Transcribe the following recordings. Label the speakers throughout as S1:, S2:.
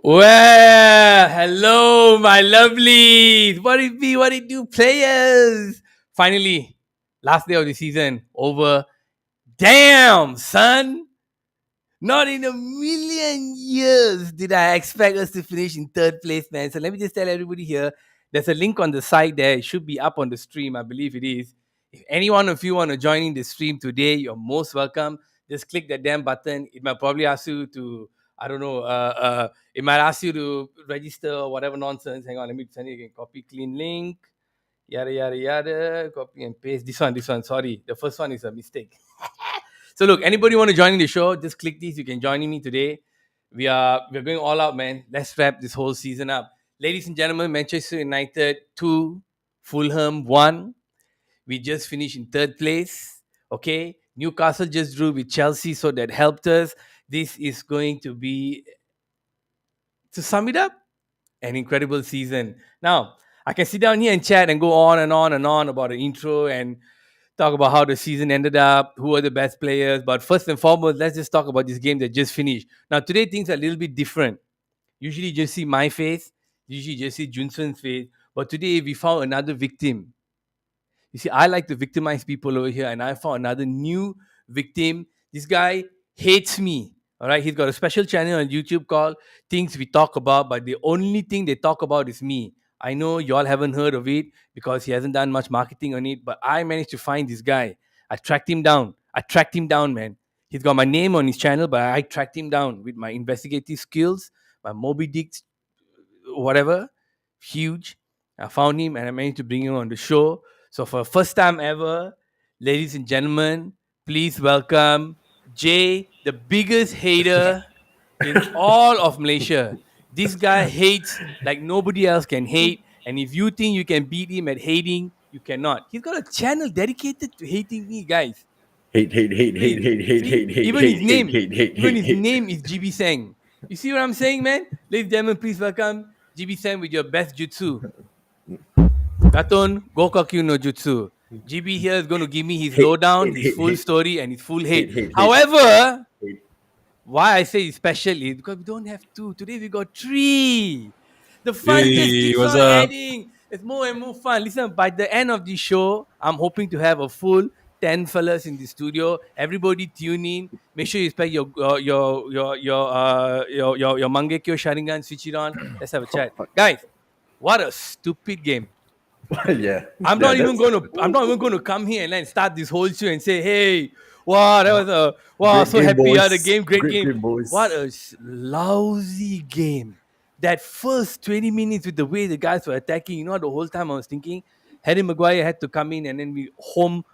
S1: Well, hello, my lovelies. What it be? What it do, players? Finally, last day of the season over. Damn, son. Not in a million years did I expect us to finish in third place, man. So let me just tell everybody here there's a link on the side there. It should be up on the stream. I believe it is. If any one of you want to join in the stream today, you're most welcome. Just click that damn button. It might probably ask you to, I don't know, it might ask you to register or whatever nonsense. Hang on, let me send you again. Copy, clean link, yada, yada, yada. Copy and paste. This one. Sorry. The first one is a mistake. So look, anybody want to join in the show? Just click this. You can join me today. We're going all out, man. Let's wrap this whole season up, ladies and gentlemen. Manchester United 2, Fulham 1. We just finished in third place. Okay, Newcastle just drew with Chelsea, so that helped us. This is going to be, to sum it up, an incredible season. Now, I can sit down here and chat and go on and on and on about the intro and talk about how the season ended up, who are the best players. But first and foremost, let's just talk about this game that just finished. Now, today things are a little bit different. Usually, you just see my face, usually, you just see Junson's face. But today, we found another victim. You see, I like to victimize people over here, and I found another new victim. This guy hates me. All right, he's got a special channel on YouTube called Things We Talk About, but the only thing they talk about is me. I know y'all haven't heard of it because he hasn't done much marketing on it, but I managed to find this guy. I tracked him down. Man. He's got my name on his channel, but I tracked him down with my investigative skills, my Moby Dick, whatever, huge. I found him and I managed to bring him on the show. So for first time ever, ladies and gentlemen, please welcome Jay, the biggest hater in all of Malaysia. This guy hates like nobody else can hate. And if you think you can beat him at hating, you cannot. He's got a channel dedicated to hating me, guys.
S2: Hate, hate, hate, hate,
S1: Please.
S2: hate, hate,
S1: See,
S2: hate, hate,
S1: even his
S2: hate, hate,
S1: name,
S2: hate, hate,
S1: even
S2: hate,
S1: his
S2: hate.
S1: name is GB Sang. You see what I'm saying, man? Ladies and gentlemen, please welcome GB Sang with your best jutsu. Katon Gokakyu no Jutsu. GB here is going to give me his
S2: Hate,
S1: lowdown,
S2: hate,
S1: his
S2: hate,
S1: full
S2: hate,
S1: story, and his full hate.
S2: hate, hate, hate,
S1: However,
S2: hate.
S1: why I say it's special is because we don't have two. Today we got three. The fun just
S3: Hey,
S1: keeps
S3: what's
S1: on
S3: up?
S1: adding. It's more and more fun. Listen, by the end of the show, I'm hoping to have a full 10 fellas in the studio. Everybody tune in. Make sure you expect your Mangekyo Sharingan, switch it on. Let's have a chat. Guys, what a stupid game.
S2: Yeah,
S1: I'm
S2: yeah,
S1: not even
S2: that's
S1: going to. I'm not even going to come here and then start this whole show and say, "Hey, wow, that was a wow,
S2: great
S1: so
S2: game,
S1: happy, the
S2: boys.
S1: game, great
S2: Great
S1: game."
S2: game,
S1: What
S2: boys.
S1: a lousy game! That first 20 minutes with the way the guys were attacking, the whole time I was thinking, Harry Maguire had to come in and then we home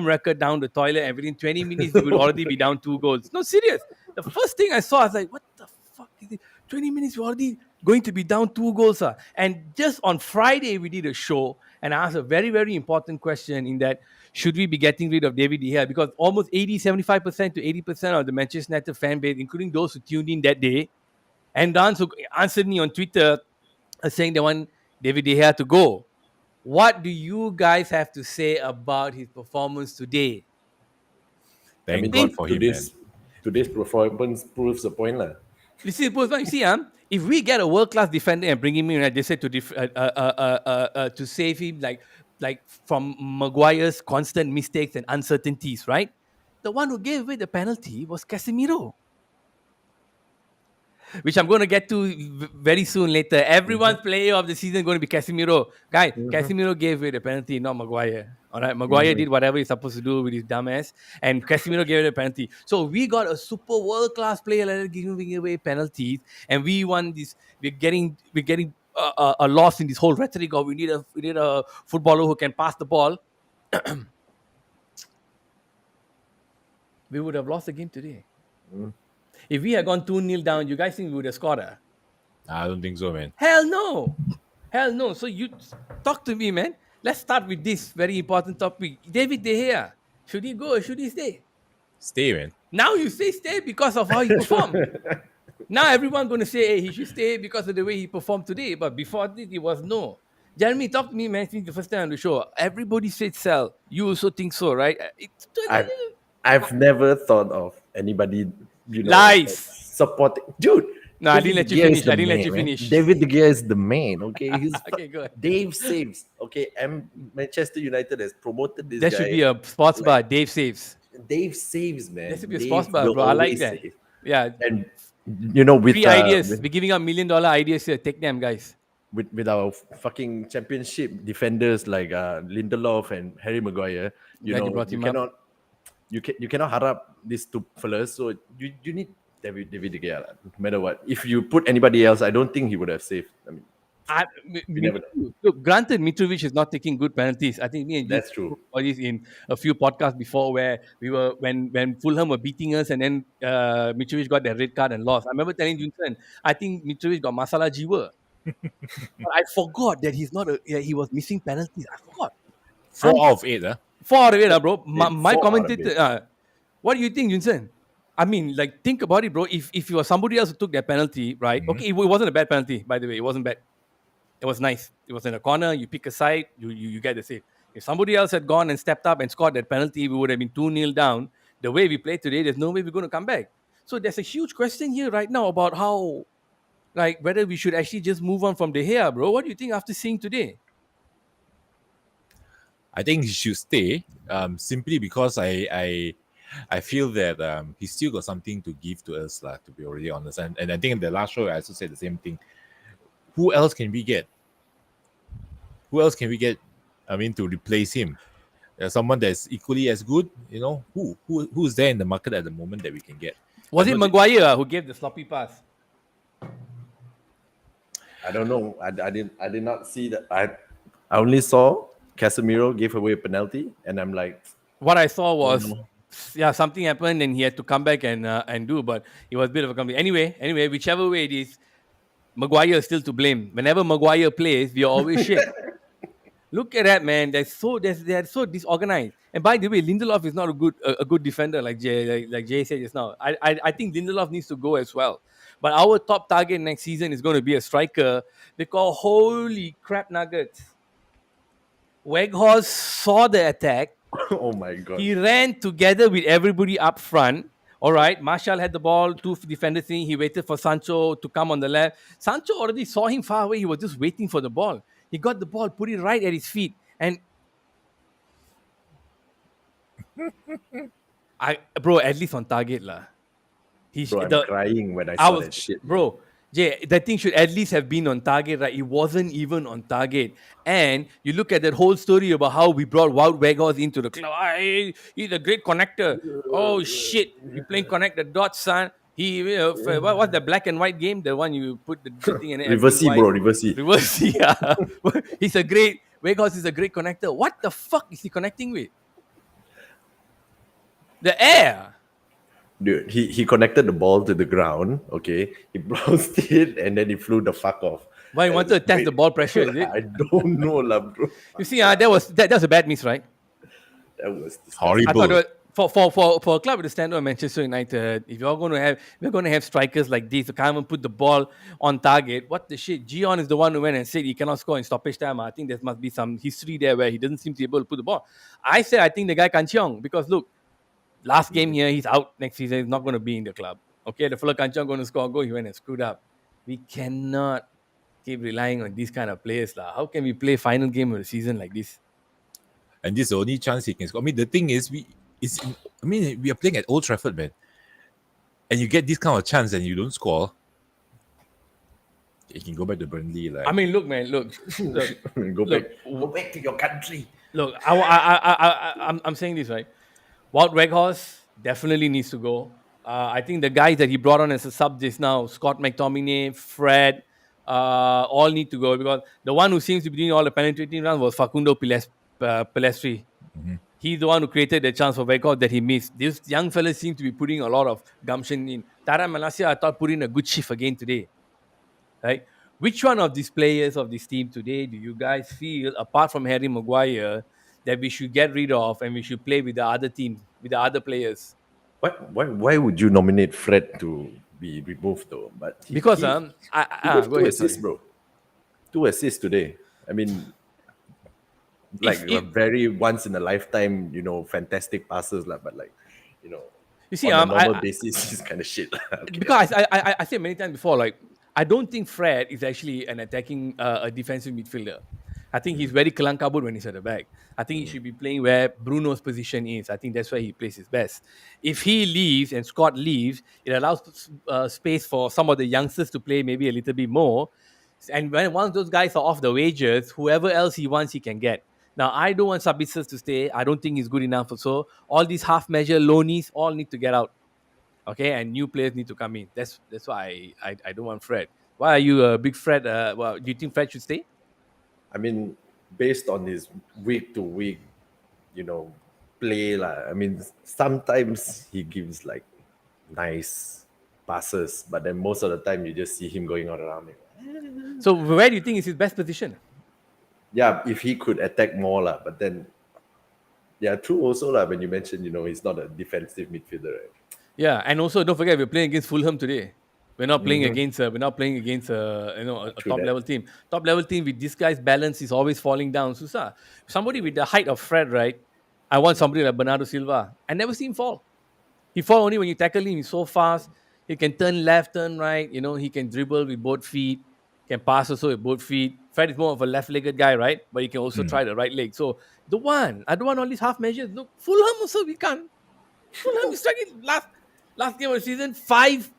S1: record down the toilet. And within 20 minutes, we would already be down 2 goals. No, serious. The first thing I saw, I was like, "What the fuck is it? 20 minutes, we're already going to be down 2 goals." And just on Friday, we did a show and I asked a very, very important question in that should we be getting rid of David De Gea? Because almost 75% to 80% of the Manchester United fan base, including those who tuned in that day, and those who answered me on Twitter saying they want David De Gea to go. What do you guys have to say about his performance today?
S2: I
S3: Thank
S2: mean,
S3: God
S1: Think,
S3: for him, man.
S2: today's performance proves the point, lah.
S1: you see, if we get a world class defender and bring him in, they said to save him, like from Maguire's constant mistakes and uncertainties, right? The one who gave away the penalty was Casemiro, which I'm going to get to very soon later. Everyone's player of the season is going to be Casemiro. Guy, Casemiro gave away the penalty, not Maguire. All right, Maguire did whatever he's supposed to do with his dumbass, and Casemiro gave away the penalty. So we got a super world class player giving away penalties, and we won this. We're getting a loss in this whole rhetoric of we need a footballer who can pass the ball. We would have lost the game today. If we had gone 2-0 down, you guys think we would have scored?
S3: I don't think so, man.
S1: Hell no. Hell no. So you talk to me, man. Let's start with this very important topic. David De Gea. Should he go or should he stay?
S3: Stay, man.
S1: Now you say stay because of how he performed. Now everyone's going to say, hey, he should stay because of the way he performed today. But before this, it was no. Jeremy, talk to me, man. Since the first time on the show, everybody said sell. You also think so, right?
S2: I've never thought of anybody,
S1: Lies.
S2: supporting. Dude,
S1: No, I didn't let you finish. I didn't let you
S2: man.
S1: finish.
S2: David De Gea is the man, okay? He's
S1: Okay, good.
S2: Dave saves, okay? Manchester United has promoted this
S1: There
S2: guy.
S1: should be a sports bar. Dave saves.
S2: Dave saves, man.
S1: There should be a
S2: Dave
S1: sports bar,
S2: will
S1: bro. I like
S2: always
S1: that.
S2: save.
S1: Yeah.
S2: And you know, with
S1: Free ideas. We're giving out $1 million ideas here. Take them, guys.
S2: with our fucking championship defenders like Lindelof and Harry Maguire,
S1: Glad you brought him up.
S2: you cannot harap these two fellas. So you need David De Gea, no matter what. If you put anybody else, I don't think he would have saved. I mean, never know.
S1: Look, granted, Mitrovic is not taking good penalties. I think me and you
S2: That's true.
S1: spoke about this in a few podcasts before, where we were when Fulham were beating us, and then Mitrovic got that red card and lost. I remember telling Junsen, I think Mitrovic got masala jiwa. But I forgot that he was missing penalties. I forgot.
S3: 4 out of 8, huh?
S1: 4 out of 8, bro. My
S2: 4 out of
S1: commentator. What do you think, Junsen? I mean, like, think about it, bro. If you were somebody else who took that penalty, right? Okay, it wasn't a bad penalty, by the way. It wasn't bad. It was nice. It was in a corner. You pick a side, you get the save. If somebody else had gone and stepped up and scored that penalty, we would have been 2-0 down. The way we play today, there's no way we're going to come back. So there's a huge question here right now about how, like, whether we should actually just move on from De Gea, bro. What do you think after seeing today?
S3: I think he should stay. Simply because I feel that he's still got something to give to us, to be already honest. And I think in the last show I also said the same thing. Who else can we get? Who else can we get? I mean, to replace him? Someone that's equally as good. You know, who's there in the market at the moment that we can get?
S1: Was it Maguire who gave the sloppy pass?
S2: I don't know. I did not see that. I only saw Casemiro gave away a penalty, and I'm like,
S1: what I saw was,
S2: no.
S1: something happened and he had to come back and do, but it was a bit of a company. Anyway, whichever way it is, Maguire is still to blame. Whenever Maguire plays, we are always shit. Look at that, man. They're so disorganized. And by the way, Lindelof is not a good defender, like Jay said just now. I think Lindelof needs to go as well. But our top target next season is going to be a striker, because holy crap nuggets. Weghorst saw the attack.
S2: Oh my god.
S1: He ran together with everybody up front. All right, Martial had the ball, 2 defenders in. He waited for Sancho to come on the left. Sancho already saw him far away. He was just waiting for the ball. He got the ball, put it right at his feet. And bro, at least on target lah.
S2: Bro, I'm crying when I saw that shit.
S1: Bro, Jay, that thing should at least have been on target, right? It wasn't even on target. And you look at that whole story about how we brought Wout Weghorst into the club. He's a great connector. Oh, shit. You're playing connect the dots, son. What's the black and white game? The one you put the thing in it.
S2: Reverse, bro. Reverse.
S1: Yeah. Weghorst is a great connector. What the fuck is he connecting with? The air.
S2: Dude, he connected the ball to the ground, okay? He bounced it and then he flew the fuck off.
S1: Why you wanted to test the ball pressure, is it?
S2: I don't know, lah, bro.
S1: You see, that was a bad miss, right?
S2: That was
S3: horrible.
S1: I thought for a club with the standard of Manchester United, if we're going to have strikers like this who can't even put the ball on target, what the shit? Gion is the one who went and said he cannot score in stoppage time. I think there must be some history there where he doesn't seem to be able to put the ball. I said I think the guy can't chiong, because look, last game here, he's out next season. He's not going to be in the club. Okay, the fella Kanchang going to score a goal. He went and screwed up. We cannot keep relying on these kind of players. How can we play final game of the season like this?
S3: And this is the only chance he can score. I mean, the thing is, we are playing at Old Trafford, man. And you get this kind of chance and you don't score. You can go back to Burnley.
S1: I mean, look, man, look.
S2: Go back to your country.
S1: Look, I'm saying this, right? Wout Weghorst definitely needs to go. I think the guys that he brought on as a sub just now, Scott McTominay, Fred, all need to go, because the one who seems to be doing all the penetrating runs was Facundo Pelestri. Mm-hmm. He's the one who created the chance for Weghorst that he missed. These young fellas seem to be putting a lot of gumption in. Tara Malacia, I thought, put in a good shift again today. Right? Which one of these players of this team today do you guys feel, apart from Harry Maguire, that we should get rid of and we should play with the other team, with the other players?
S2: Why would you nominate Fred to be removed though? But he gave 2 assists, bro. 2 assists today. I mean, like a very once in a lifetime, fantastic passes, but like,
S1: You see,
S2: on a normal basis, he's kind of shit. Okay.
S1: because I said many times before, like I don't think Fred is actually an attacking, a defensive midfielder. I think he's very kelankabut when he's at the back. I think he should be playing where Bruno's position is. I think that's where he plays his best. If he leaves and Scott leaves, it allows space for some of the youngsters to play maybe a little bit more. And when once those guys are off the wages, whoever else he wants, he can get. Now, I don't want Sabitzer to stay. I don't think he's good enough. So all these half-measure loanies all need to get out. Okay, and new players need to come in. That's why I don't want Fred. Why are you a big Fred? Well, do you think Fred should stay?
S2: I mean, based on his week to week, play I mean, sometimes he gives like nice passes, but then most of the time you just see him going all around it.
S1: So where do you think is his best position?
S2: Yeah, if he could attack more, but then yeah, true also when you mentioned, he's not a defensive midfielder, right?
S1: Yeah, and also don't forget we're playing against Fulham today. We're not playing against a
S2: True
S1: top
S2: that.
S1: level team. Top level team with this guy's balance is always falling down. Susah. Somebody with the height of Fred, right? I want somebody like Bernardo Silva. I never see him fall. He fall only when you tackle him. He's so fast. He can turn left, turn right. He can dribble with both feet. Can pass also with both feet. Fred is more of a left-legged guy, right? But he can also try the right leg. So I don't want all these half measures. Look, Fulham also we can't. Fulham is struggling. Last game of the season, 5.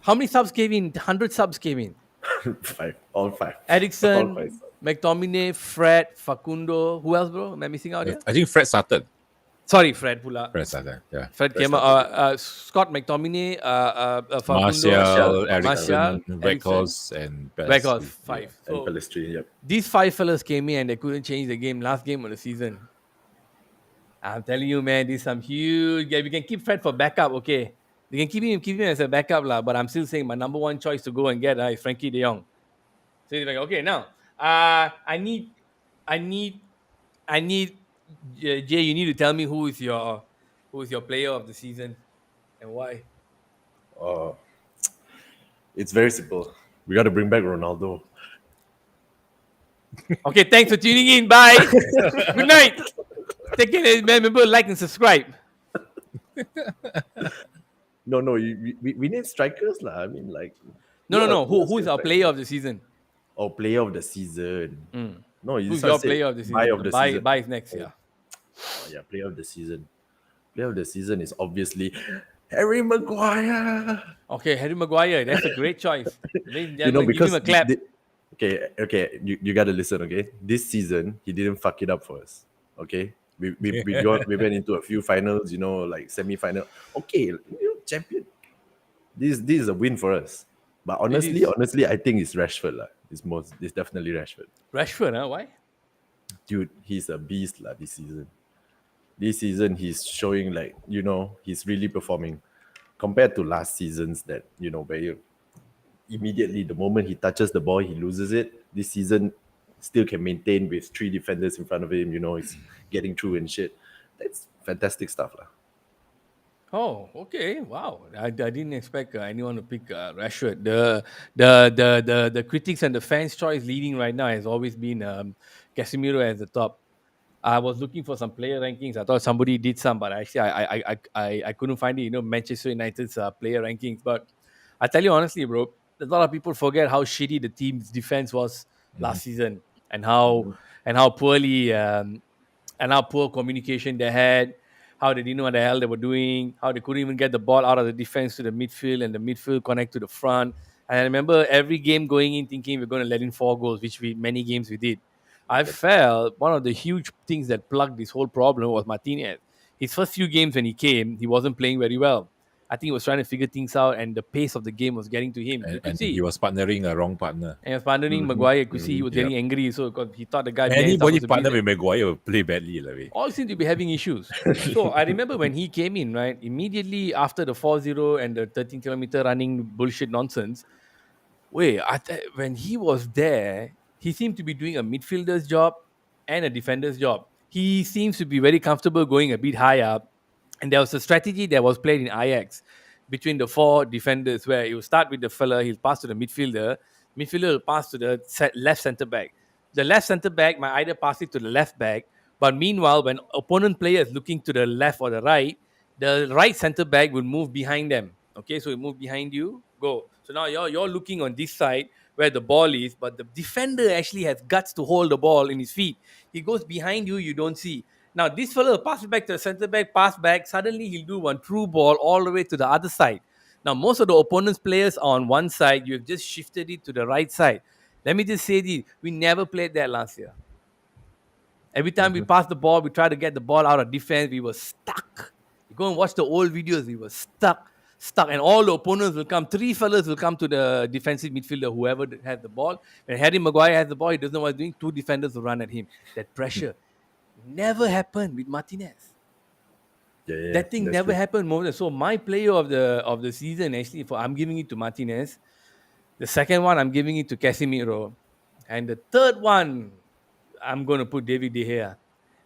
S1: How many subs came in? 100 subs came in.
S2: All five.
S1: Ericsson,
S2: All five.
S1: McTominay, Fred, Facundo. Who else, bro? Am I missing out here?
S3: I think Fred started.
S1: Sorry, Fred Pula.
S3: Fred started. Yeah.
S1: Fred came out. Scott McTominay, Facundo,
S3: Martial,
S1: Martial,
S3: Ericsson, Weghorst, and
S1: Weghorst,
S3: Pelestri.
S1: 5.
S2: And
S1: So
S2: Pelestri, yep.
S1: these 5 fellas came in and they couldn't change the game. Last game of the season. I'm telling you, man, this is some huge. Yeah, we can keep Fred for backup, okay? We can keep him as a backup, but I'm still saying my number one choice to go and get is Frankie De Jong. So he's like, okay, now I need Jay, you need to tell me who is your player of the season and why.
S2: It's very simple. We got to bring back Ronaldo.
S1: Okay, thanks for tuning in. Bye. Good night. Take care, remember, like and subscribe.
S2: No, we need strikers, I mean, like.
S1: No. Who is our player of the season?
S2: Oh, player of the season. No,
S1: Who's your player of the season?
S2: Buy of the season.
S1: Buy is next, yeah.
S2: Oh, yeah, player of the season. Player of the season is obviously Harry Maguire.
S1: Okay, Harry Maguire. That's a great choice.
S2: Because
S1: give him a clap.
S2: Okay. You gotta listen. Okay, this season he didn't fuck it up for us. Okay, we went into a few finals. Like semi-final. Okay, champion. This is a win for us. But honestly, I think it's Rashford lah. It's definitely Rashford.
S1: Rashford, huh? Why?
S2: Dude, he's a beast lah this season. This season he's showing he's really performing compared to last seasons that where immediately the moment he touches the ball he loses it. This season still can maintain with 3 defenders in front of him. He's getting through and shit. That's fantastic stuff lah.
S1: Oh, okay. Wow. I didn't expect anyone to pick Rashford. The critics and the fans' choice leading right now has always been Casemiro as the top. I was looking for some player rankings. I thought somebody did some, but actually I couldn't find it. Manchester United's player rankings. But I tell you honestly, bro, a lot of people forget how shitty the team's defense was last season and how poorly and how poor communication they had. How they didn't know what the hell they were doing, how they couldn't even get the ball out of the defense to the midfield and the midfield connect to the front. And I remember every game going in thinking we're going to let in 4 goals, which many games we did. I felt one of the huge things that plugged this whole problem was Martinez. His first few games when he came, he wasn't playing very well. I think he was trying to figure things out and the pace of the game was getting to him. You could see.
S3: He was partnering a wrong partner.
S1: And he was partnering Maguire. You could see he was getting angry. So because he thought the guy...
S3: Anybody partner with Maguire will play badly.
S1: All seem to be having issues. So I remember when he came in, right, immediately after the 4-0 and the 13-kilometer running bullshit nonsense, when he was there, he seemed to be doing a midfielder's job and a defender's job. He seems to be very comfortable going a bit high up. And there was a strategy that was played in Ajax between the 4 defenders where he will start with the fella, he'll pass to the midfielder will pass to the left centre back. The left centre back might either pass it to the left back, but meanwhile, when opponent player is looking to the left or the right, the right centre back will move behind them. Okay, so it move behind you, go. So now you're looking on this side where the ball is, but the defender actually has guts to hold the ball in his feet. He goes behind you, you don't see. Now this fellow will pass it back to the centre back, pass back. Suddenly he'll do one through ball all the way to the other side. Now most of the opponent's players are on one side. You've just shifted it to the right side. Let me just say this: we never played that last year. Every time we passed the ball, we tried to get the ball out of defense. We were stuck. You go and watch the old videos. We were stuck, and all the opponents will come. Three fellas will come to the defensive midfielder, whoever had the ball. When Harry Maguire has the ball, he doesn't know what he's doing. Two defenders will run at him. That pressure never happened with Martinez.
S2: Yeah,
S1: That thing
S2: that's
S1: never
S2: true.
S1: happened. So my player of the season, actually, I'm giving it to Martinez. The second one, I'm giving it to Casemiro, and the third one, I'm going to put David De Gea,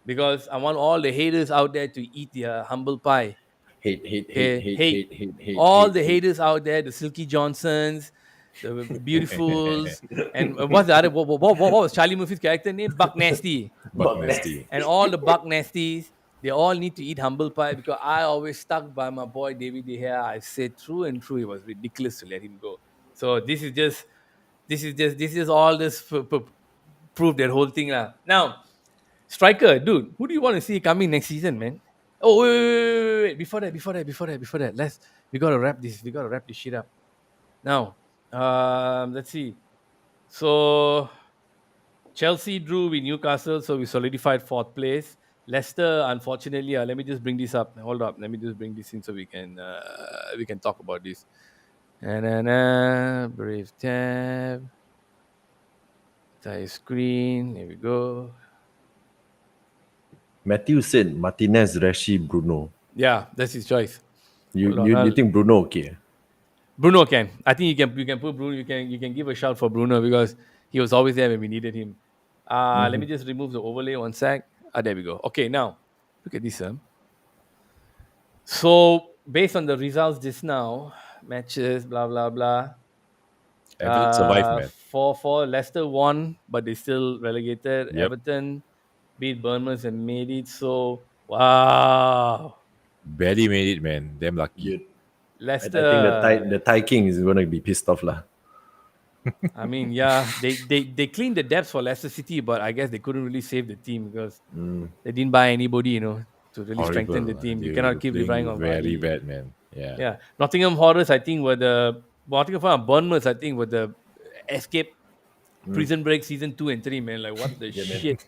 S1: because I want all the haters out there to eat their humble pie.
S2: Hate, hate, hate,
S1: Okay,
S2: hate,
S1: hate
S2: hate, hate, hate,
S1: all
S2: hate,
S1: the
S2: hate.
S1: haters out there, the Silky Johnsons, the Beautifuls, and what's the other? What was Charlie Murphy's character name? Buck Nasty,
S3: Buck
S2: But
S3: nasty.
S1: and all the Buck Nasties. They all need to eat humble pie, because I always stuck by my boy David De Gea. I said through and through, it was ridiculous to let him go. So this is all this prove that whole thing lah. Now, striker, dude, who do you want to see coming next season, man? Oh, wait. Before that. We gotta wrap this. We gotta wrap this shit up. Now, let's see. So Chelsea drew with Newcastle, so we solidified fourth place. Leicester, unfortunately, let me just bring this up. Hold up. Let me just bring this in so we can talk about this. Brave tab. Entire screen. Here we go.
S2: Matthew said Martinez, Rashi, Bruno.
S1: Yeah, that's his choice.
S2: You
S1: Hold on,
S2: you think Bruno okay?
S1: Bruno can. I think you can put Bruno. You can give a shout for Bruno, because he was always there when we needed him. Let me just remove the overlay one sec. There we go. Okay, now look at this. So based on the results just now, matches, blah blah blah.
S3: Everton survived, man.
S1: 4-4. Leicester won, but they still relegated.
S3: Yep.
S1: Everton beat Bournemouth and made it. So wow,
S3: Barely made it, man. Damn lucky.
S2: You, I
S1: Leicester.
S2: think the Thai King is going to be pissed off lah.
S1: I mean, yeah, they cleaned the depths for Leicester City, but I guess they couldn't really save the team, because they didn't buy anybody, to really strengthen the team. You
S3: They
S1: cannot
S3: were
S1: keep
S3: playing
S1: relying on
S3: very
S1: Vardy.
S3: bad, man. Yeah.
S1: Yeah, Nottingham Forest, I think, Nottingham Forest and Bournemouth, I think, were the escape Prison Break season 2 and 3, man. Like, what the
S2: Yeah, man.
S1: shit?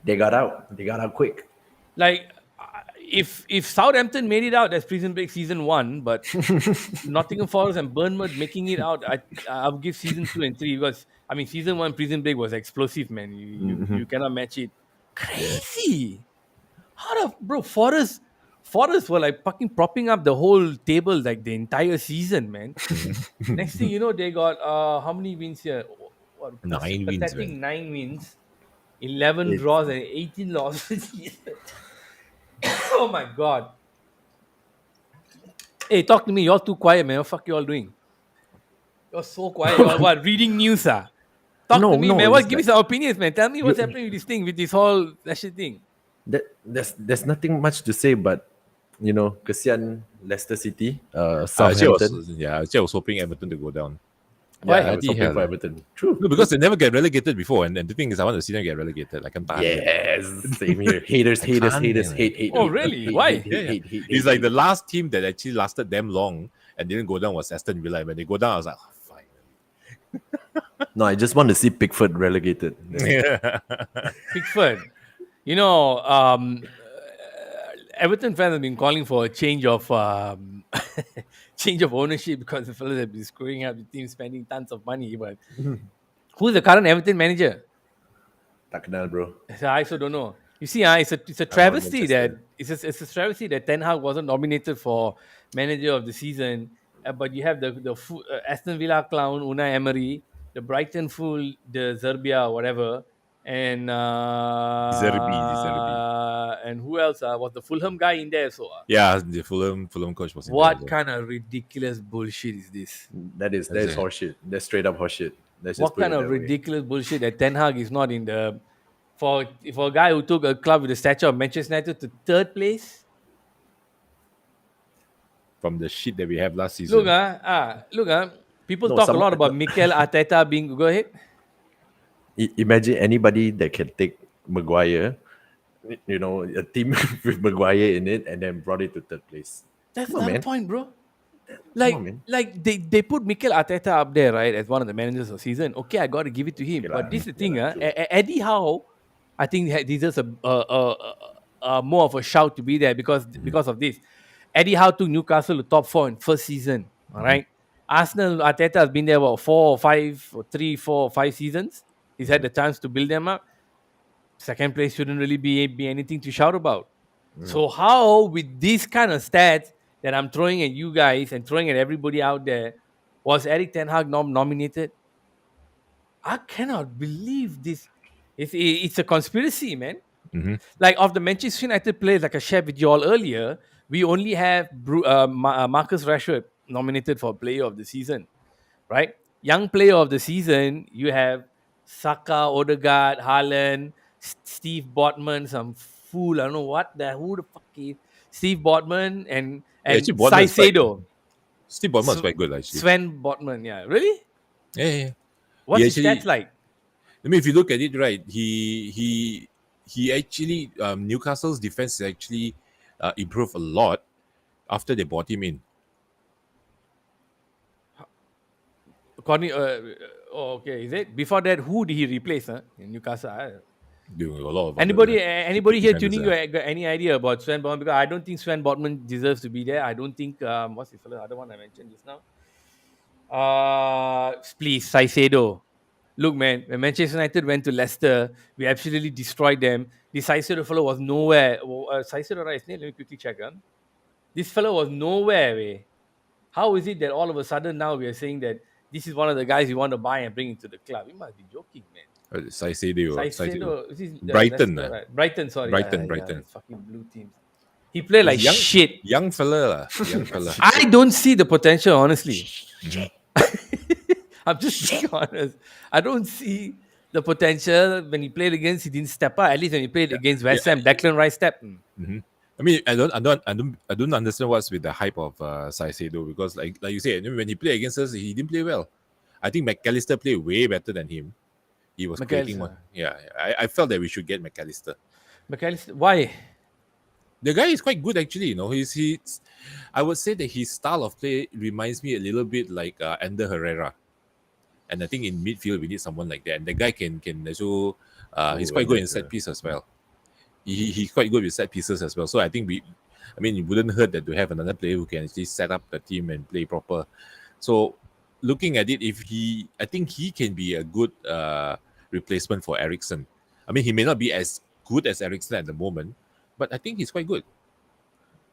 S2: They got out. They got out quick.
S1: Like, if Southampton made it out, that's Prison Break season 1, but Nottingham Forest and Bournemouth making it out, I'll give season 2 and 3, because I mean, season 1 Prison Break was explosive, man. You cannot match it. Crazy. How the bro Forest were like fucking propping up the whole table like the entire season, man. Next thing you know, they got how many wins here? What,
S3: 9 wins,
S1: pathetic
S3: man.
S1: 9 wins, 11
S2: It's-
S1: draws, and 18 losses. Oh my god. Hey, talk to me. You're too quiet, man. What the fuck you all doing? You're so quiet. You're what? Reading news, ah? Talk
S2: No,
S1: to me,
S2: no,
S1: man. What?
S2: it's
S1: Give me
S2: like-
S1: some opinions, man. Tell me what's
S2: You-
S1: happening with this thing, with this whole that shit thing.
S2: There's nothing much to say, but kesian Leicester City,
S3: Actually,
S2: Southampton.
S3: I was hoping Everton to go down.
S1: Why?
S2: Yeah, I was
S3: Bloody
S2: hoping
S3: hell,
S2: for
S3: eh?
S2: Everton. True.
S3: No, because they never get relegated before, and the thing is, I want to see them get relegated. Like, I'm tired.
S2: Yes, same here. Haters, haters,
S3: can't,
S2: haters,
S3: man.
S2: hate.
S1: Oh,
S2: hate,
S1: really?
S2: hate,
S1: Why?
S2: hate, hate, hate, hate,
S3: It's
S2: hate,
S3: like the
S2: hate.
S3: last team that actually lasted damn long and didn't go down was Aston Villa. When they go down, I was like, oh, fine.
S2: No, I just want to see Pickford relegated.
S1: Pickford. Everton fans have been calling for a change of change of ownership, because the fellas have been screwing up the team, spending tons of money. But who's the current Everton manager?
S2: Tak kenal, bro.
S1: I also don't know. You see, it's a travesty that
S2: Manchester.
S1: it's a travesty that Ten Hag wasn't nominated for manager of the season. But you have the Aston Villa clown Unai Emery, the Brighton fool, the Zerbia, whatever, and
S3: Zerbi.
S1: and who else? Was the Fulham guy in there? So
S3: Yeah, the Fulham coach was in there
S1: what
S3: as well.
S1: kind of ridiculous bullshit is this?
S2: That is
S3: That's it.
S2: horseshit. That's straight up horseshit. Let's just
S1: What
S2: put
S1: kind
S2: it
S1: of
S2: that way.
S1: ridiculous bullshit that Ten Hag is not in the for a guy who took a club with the stature of Manchester United to third place?
S3: from the shit that we have last season.
S1: Look, people
S2: No,
S1: talk a
S2: someone.
S1: lot about Mikel Arteta being. Go ahead.
S2: Imagine anybody that can take Maguire, a team with Maguire in it, and then brought it to third place.
S1: That's
S2: Come on,
S1: another
S2: man.
S1: point, bro.
S2: Come on, man.
S1: Like they put Mikel Arteta up there, right, as one of the managers of the season. Okay, I got to give it to him.
S2: Okay
S1: But
S2: lah.
S1: this is the
S2: Yeah
S1: thing,
S2: lah, true.
S1: Eddie Howe, I think deserves a more of a shout to be there because of this. Eddie Howe took Newcastle to top 4 in first season. All right, Arsenal Arteta has been there about 4 or 5 seasons. He's had the chance to build them up. Second place shouldn't really be anything to shout about. So how with these kind of stats that I'm throwing at you guys and throwing at everybody out there, was Eric Ten Hag nominated? I cannot believe this. It's a conspiracy, man. Like of the Manchester United players, like I shared with you all earlier, we only have Marcus Rashford nominated for Player of the Season, right? Young Player of the Season, you have Saka, Odegaard, Haaland, Steve Botman, some fool. I don't know who the fuck is Steve Botman and
S3: Yeah,
S1: and
S3: actually, Bournemouth is quite.
S1: Saicedo.
S3: Steve Bournemouth is quite good, actually.
S1: Sven Botman, yeah. Really?
S3: Yeah.
S1: What's his
S3: actually-
S1: stats like?
S3: I mean, if you look at it, right, he actually Newcastle's defense actually improved a lot after they bought him in.
S1: According, okay, is it? Before that, who did he replace in Newcastle?
S3: Doing a lot of
S1: Anybody here
S3: defenders,
S1: tuning, you got any idea about Sven Botman? Because I don't think Sven Botman deserves to be there. I don't think, what's the other one I mentioned just now? Please, Saicedo. Look, man, when Manchester United went to Leicester, we absolutely destroyed them. This Saicedo fellow was nowhere. Saicedo, right? His name? Let me quickly check. This fellow was nowhere. Way. How is it that all of a sudden now we are saying that this is one of the guys we want to buy and bring into the club? You must be joking, man.
S3: Saicedo.
S1: This is,
S3: Brighton,
S1: Leicester, right? Brighton, sorry.
S3: Brighton.
S1: These fucking blue teams. He played like
S3: Young-
S1: shit.
S3: Young fella. Young fella.
S1: I don't see the potential, honestly. I'm just being honest. I don't see the potential when he played against. He didn't step up. At least when he played against West Ham, Declan Rice stepped.
S3: I mean, I don't understand what's with the hype of Saicedo, because like you said, when he played against us, he didn't play well. I think McAllister played way better than him. He was creating one. Yeah, I felt that we should get McAllister.
S1: McAllister, why?
S3: The guy is quite good, actually. He's I would say that his style of play reminds me a little bit like Ander Herrera. And I think in midfield we need someone like that. And the guy can also he's quite good in set piece as well. He's quite good with set pieces as well. So I think it wouldn't hurt that to have another player who can actually set up the team and play proper. So looking at it, I think he can be a good replacement for Eriksen. I mean, he may not be as good as Eriksen at the moment, but I think he's quite good.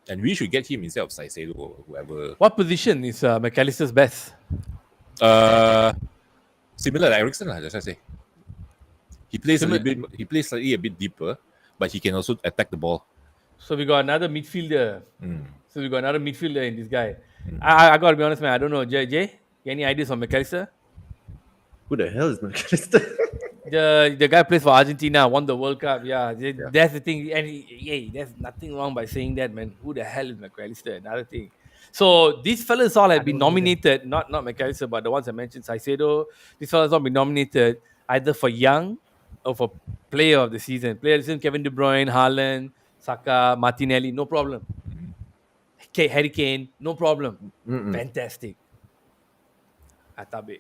S3: And we should get him instead of Saicedo or whoever.
S1: What position is McAllister's best?
S3: Similar to Eriksen, that's what I say. He plays He plays slightly a bit deeper, but he can also attack the ball.
S1: So we got another midfielder. So we got another midfielder in this guy. I gotta be honest, man. I don't know. Jay, any ideas on McAllister?
S2: Who the hell is McAllister?
S1: The guy plays for Argentina, won the World Cup. Yeah. That's the thing. And there's nothing wrong by saying that, man. Who the hell is McAllister? Another thing. So these fellas all have been nominated, not McAllister, but the ones I mentioned, Saicedo. These fellas all been nominated either for young or for Player of the Season. Player of the Season: Kevin De Bruyne, Haaland, Saka, Martinelli, no problem. Harry Kane, no problem. Fantastic. Atabe.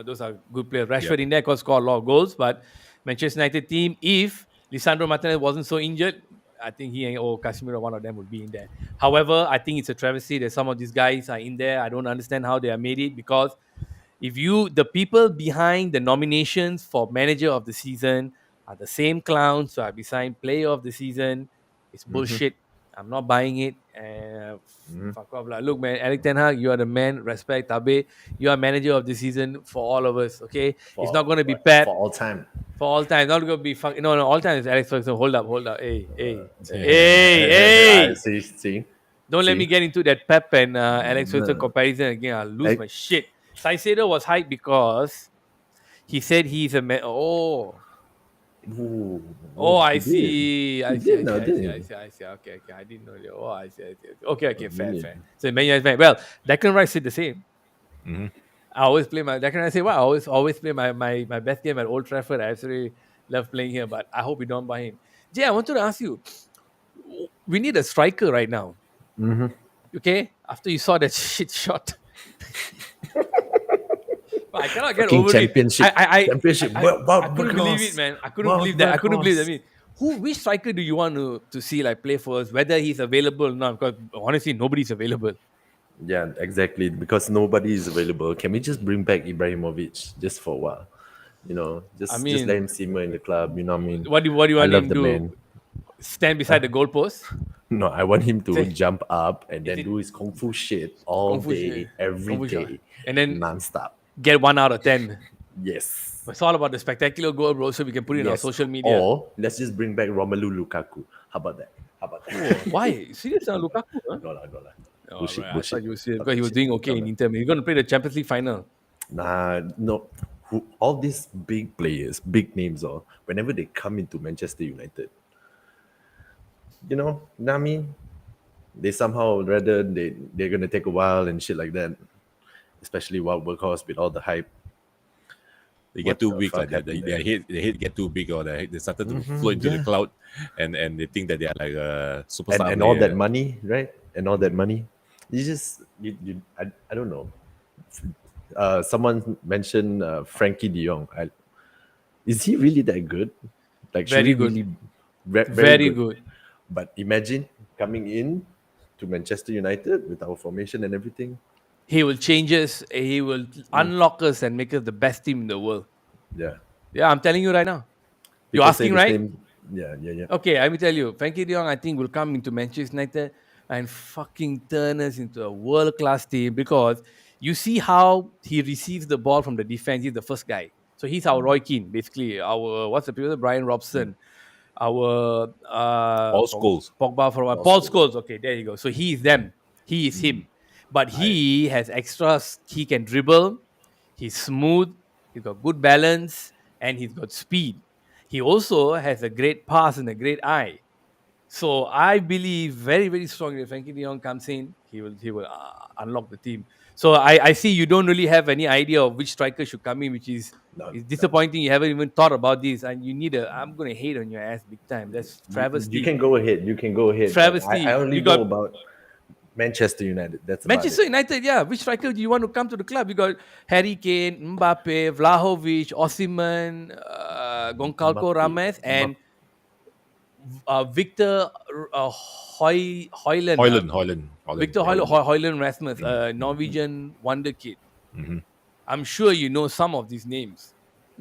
S1: Those are good players. Rashford in there could score a lot of goals, but Manchester United team, if Lisandro Martinez wasn't so injured, I think he or Casemiro, one of them would be in there. However, I think it's a travesty that some of these guys are in there. I don't understand how they are made it, because the people behind the nominations for Manager of the Season are the same clowns who are behind Player of the Season. It's bullshit. I'm not buying it. Fuck off. Look, man, Eric Ten Hag, you are the man. Respect, Tabe. You are Manager of the Season for all of us, okay? It's not going to be Pep.
S2: For all time.
S1: For all time. It's not going to be No, all time is Alex Ferguson. Hold up. Hey.
S2: See?
S1: Don't let me get into that Pep and Alex Ferguson comparison again. I'll lose my shit. Saicedo was hyped because he said he's a man. Oh.
S2: Ooh,
S1: Oh, I
S2: he did.
S1: see.
S2: He
S1: I see.
S2: did
S1: I see.
S2: now,
S1: I see.
S2: didn't
S1: I
S2: he?
S1: see. I see. Okay. Okay. I didn't know that. Oh, I see. I see. I see. Okay.
S2: A
S1: Okay. Fair. Fair.
S2: million.
S1: So Man United fan. Well, Declan Rice did the same.
S3: Mhm.
S1: I always play my Declan Rice. Say, well, I always play my best game at Old Trafford. I absolutely love playing here, but I hope you don't buy him. Jay, I wanted to ask you. We need a striker right now.
S2: Mm-hmm.
S1: Okay. After you saw that shit shot, but I cannot get
S2: Fucking
S1: over it.
S2: championship. Championship.
S1: I couldn't believe it,
S2: Because.
S1: man. I couldn't
S2: World
S1: believe that. I couldn't believe that. I
S2: records.
S1: mean, which striker do you want to see like play for us? Whether he's available or not? Because honestly, nobody's available.
S2: Yeah, exactly. Because nobody is available. Can we just bring back Ibrahimovic just for a while?
S1: I
S2: Just let
S1: mean,
S2: him simmer in the club. You know what I mean?
S1: what do you
S2: I
S1: want
S2: love
S1: him
S2: the
S1: to
S2: man.
S1: stand beside the goalpost?
S2: No, I want him to
S1: Say,
S2: jump up and
S1: is
S2: then
S1: it
S2: do his kung fu shit all
S1: kung fu,
S2: day, every
S1: kung fu shot?
S2: day,
S1: And then
S2: non-stop.
S1: get 1 out of 10.
S2: Yes.
S1: It's all about the spectacular goal, bro. So we can put it in our
S2: Yes.
S1: social media.
S2: Or let's just bring back Romelu Lukaku. How about that? How about
S1: Oh,
S2: that?
S1: why? Serious, Lukaku? Huh?
S2: No, no, no, no.
S1: Oh,
S2: Bullshit,
S1: right. I thought
S2: bullshit.
S1: you were serious
S2: Talk
S1: because he
S2: that
S1: was
S2: shit.
S1: doing okay
S2: No,
S1: in
S2: no.
S1: Inter. He's going to play the Champions League final.
S2: Nah, no. All these big players, big names, or whenever they come into Manchester United, know what I mean? They somehow rather they're gonna take a while and shit like that. Especially while workhorse with all the hype.
S3: They get
S2: What
S3: too
S2: the
S3: big,
S2: fuck
S3: like
S2: happened
S3: their
S2: there?
S3: head get too big, or they started to float into the
S2: Yeah.
S3: cloud, and they think that they are like a superstar
S2: And all that
S3: player.
S2: money, right? And all that money. You just I don't know. Someone mentioned Frankie De Jong. Is he really that good? Like, should we
S1: Very good.
S2: really very
S1: Very
S2: good?
S1: good.
S2: But imagine coming in to Manchester United with our formation and everything.
S1: He will change us. He will unlock us and make us the best team in the world.
S2: Yeah,
S1: Yeah, I'm telling you right now. You're
S2: people say
S1: asking,
S2: the
S1: right?
S2: same. Yeah, yeah, yeah.
S1: Okay, let me tell you. Frankie De Jong, I think, will come into Manchester United and fucking turn us into a world class team because you see how he receives the ball from the defense. He's the first guy. So he's our Roy Keane, basically. Our, what's the people? Brian Robson. Our
S3: All schools.
S1: Pogba for
S2: All
S1: Paul
S2: schools.
S1: Scholes. Okay, there you go. So he is them. He is him. But
S2: I
S1: he has extras. He can dribble. He's smooth. He's got good balance and he's got speed. He also has a great pass and a great eye. So I believe very, very strongly if Frankie De Jong comes in, he will unlock the team. So I see you don't really have any idea of which striker should come in, which
S2: no,
S1: is
S2: no.
S1: disappointing. You haven't even thought about this, and you need a. I'm gonna hate on your ass big time. That's
S2: You
S1: travesty.
S2: can go ahead. You can go ahead. But I
S1: Travesty.
S2: only
S1: You got
S2: know about Manchester United. That's about
S1: Manchester
S2: it.
S1: United. Yeah, which striker do you want to come to the club? You got Harry Kane, Mbappe, Vlahovic, Osimhen, Goncalco,
S2: Mbappe,
S1: Rames, and
S2: Mbappe.
S1: Victor Hoyland.
S3: Holland,
S1: Victor
S3: yeah.
S1: Hoyland Rasmus, a Norwegian wonder kid. I'm sure you know some of these names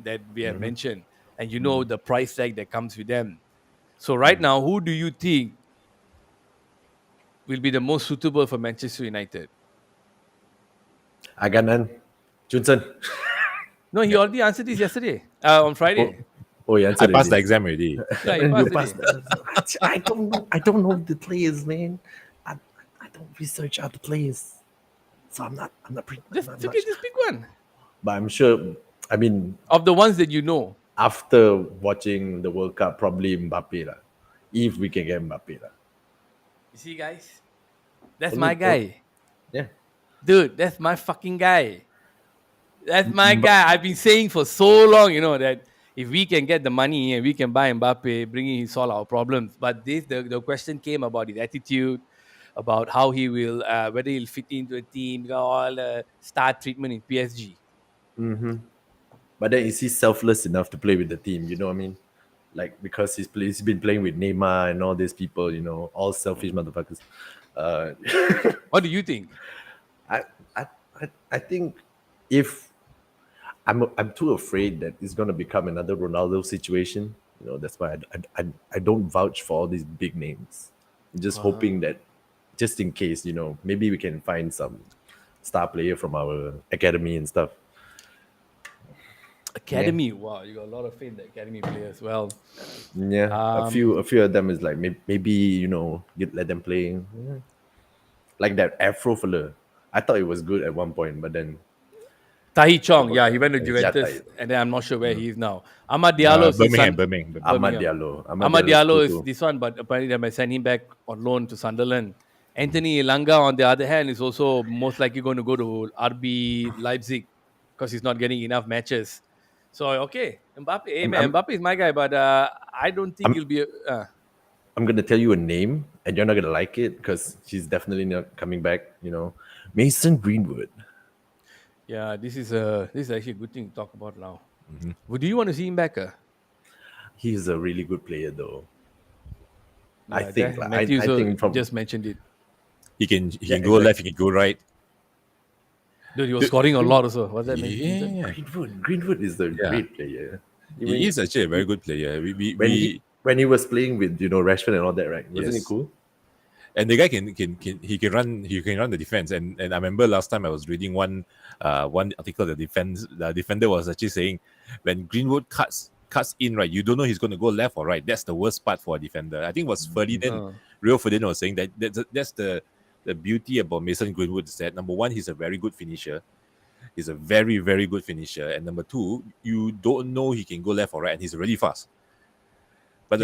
S1: that we have mentioned, and you know the price tag that comes with them. So right now, who do you think will be the most suitable for Manchester United?
S2: Aganan, Johnson.
S1: No, he
S2: Yeah.
S1: already answered this yesterday, on
S2: Oh,
S1: Friday.
S2: oh, you
S3: I
S2: answered
S3: passed the
S2: already.
S3: exam already.
S1: Yeah, he
S2: And you
S1: passed
S2: passed.
S1: it.
S2: I don't know. I don't know the players, man. I, I don't research out the players, so I'm
S1: Just
S2: not
S1: okay,
S2: much.
S1: just pick one
S2: But I'm sure. I mean,
S1: of the ones that you know.
S2: after watching the World Cup, probably Mbappe lah. If we can get Mbappe lah.
S1: You see, guys, that's my
S2: Only, oh,
S1: guy,
S2: yeah.
S1: dude. That's my fucking guy. That's my
S2: Mba-
S1: guy. I've been saying for so long, that if we can get the money and we can buy Mbappe, bringing his solve our problems. But the question came about his attitude, about how he will, whether he'll fit into a team, all star treatment in PSG.
S2: But then is he selfless enough to play with the team? You know what I mean? Like, because he's been playing with Neymar and all these people, all selfish motherfuckers. Uh,
S1: What do you think?
S2: I, I think if I'm too afraid that it's gonna become another Ronaldo situation. That's why I don't vouch for all these big names. I'm just hoping that, just in case, maybe we can find some star player from our academy and stuff. Yeah,
S1: Academy. Wow, you got a lot of faith in the academy players. Well,
S2: yeah. A few of them is like maybe you let them play. Like that Afro fella. I thought it was good at one point, but then
S1: Tahi Chong, yeah, he went to
S2: Yeah,
S1: Juventus,
S2: Tahi.
S1: and then I'm not sure where he is now. Ahmad Diallo is his son.
S3: Birmingham.
S2: Ahmad
S1: Birmingham.
S2: Diallo.
S1: Ahmad
S2: is
S1: Diallo
S2: cool
S1: is
S2: too.
S1: this one, but apparently they might send him back on loan to Sunderland. Anthony Elanga, on the other hand, is also most likely going to go to RB Leipzig because he's not getting enough matches. So okay, Mbappe, hey
S2: I'm,
S1: man,
S2: I'm,
S1: Mbappe is my guy, but I don't think he'll
S2: I'm,
S1: be.
S2: I'm gonna tell you a name, and you're not gonna like it because she's definitely not coming back. Mason Greenwood.
S1: Yeah, this is actually a good thing to talk about now. Would do you want to see him back?
S2: He's a really good player, though. I
S1: Yeah,
S2: think. Like,
S1: Matthew
S2: I think from
S1: just mentioned it.
S3: He can
S2: yeah,
S3: go
S2: exactly.
S3: left, he can go right.
S1: Dude, he was scoring a lot also. Was that Vincent?
S3: Yeah,
S2: Greenwood is a
S3: yeah.
S2: great player. I
S3: He
S2: mean,
S3: is actually a very good player.
S2: when he was playing with Rashford and all that, right? Wasn't it
S3: Yes.
S2: cool?
S3: And the guy can run the defense. And I remember last time I was reading one article. The defender was actually saying when Greenwood cuts in, right, you don't know he's going to go left or right. That's the worst part for a defender. I think it was Ferdinand. Rio Ferdinand was saying that's the beauty about Mason Greenwood is that number one, he's a very good finisher. He's a very, very good finisher. And number two, you don't know he can go left or right, and he's really fast. But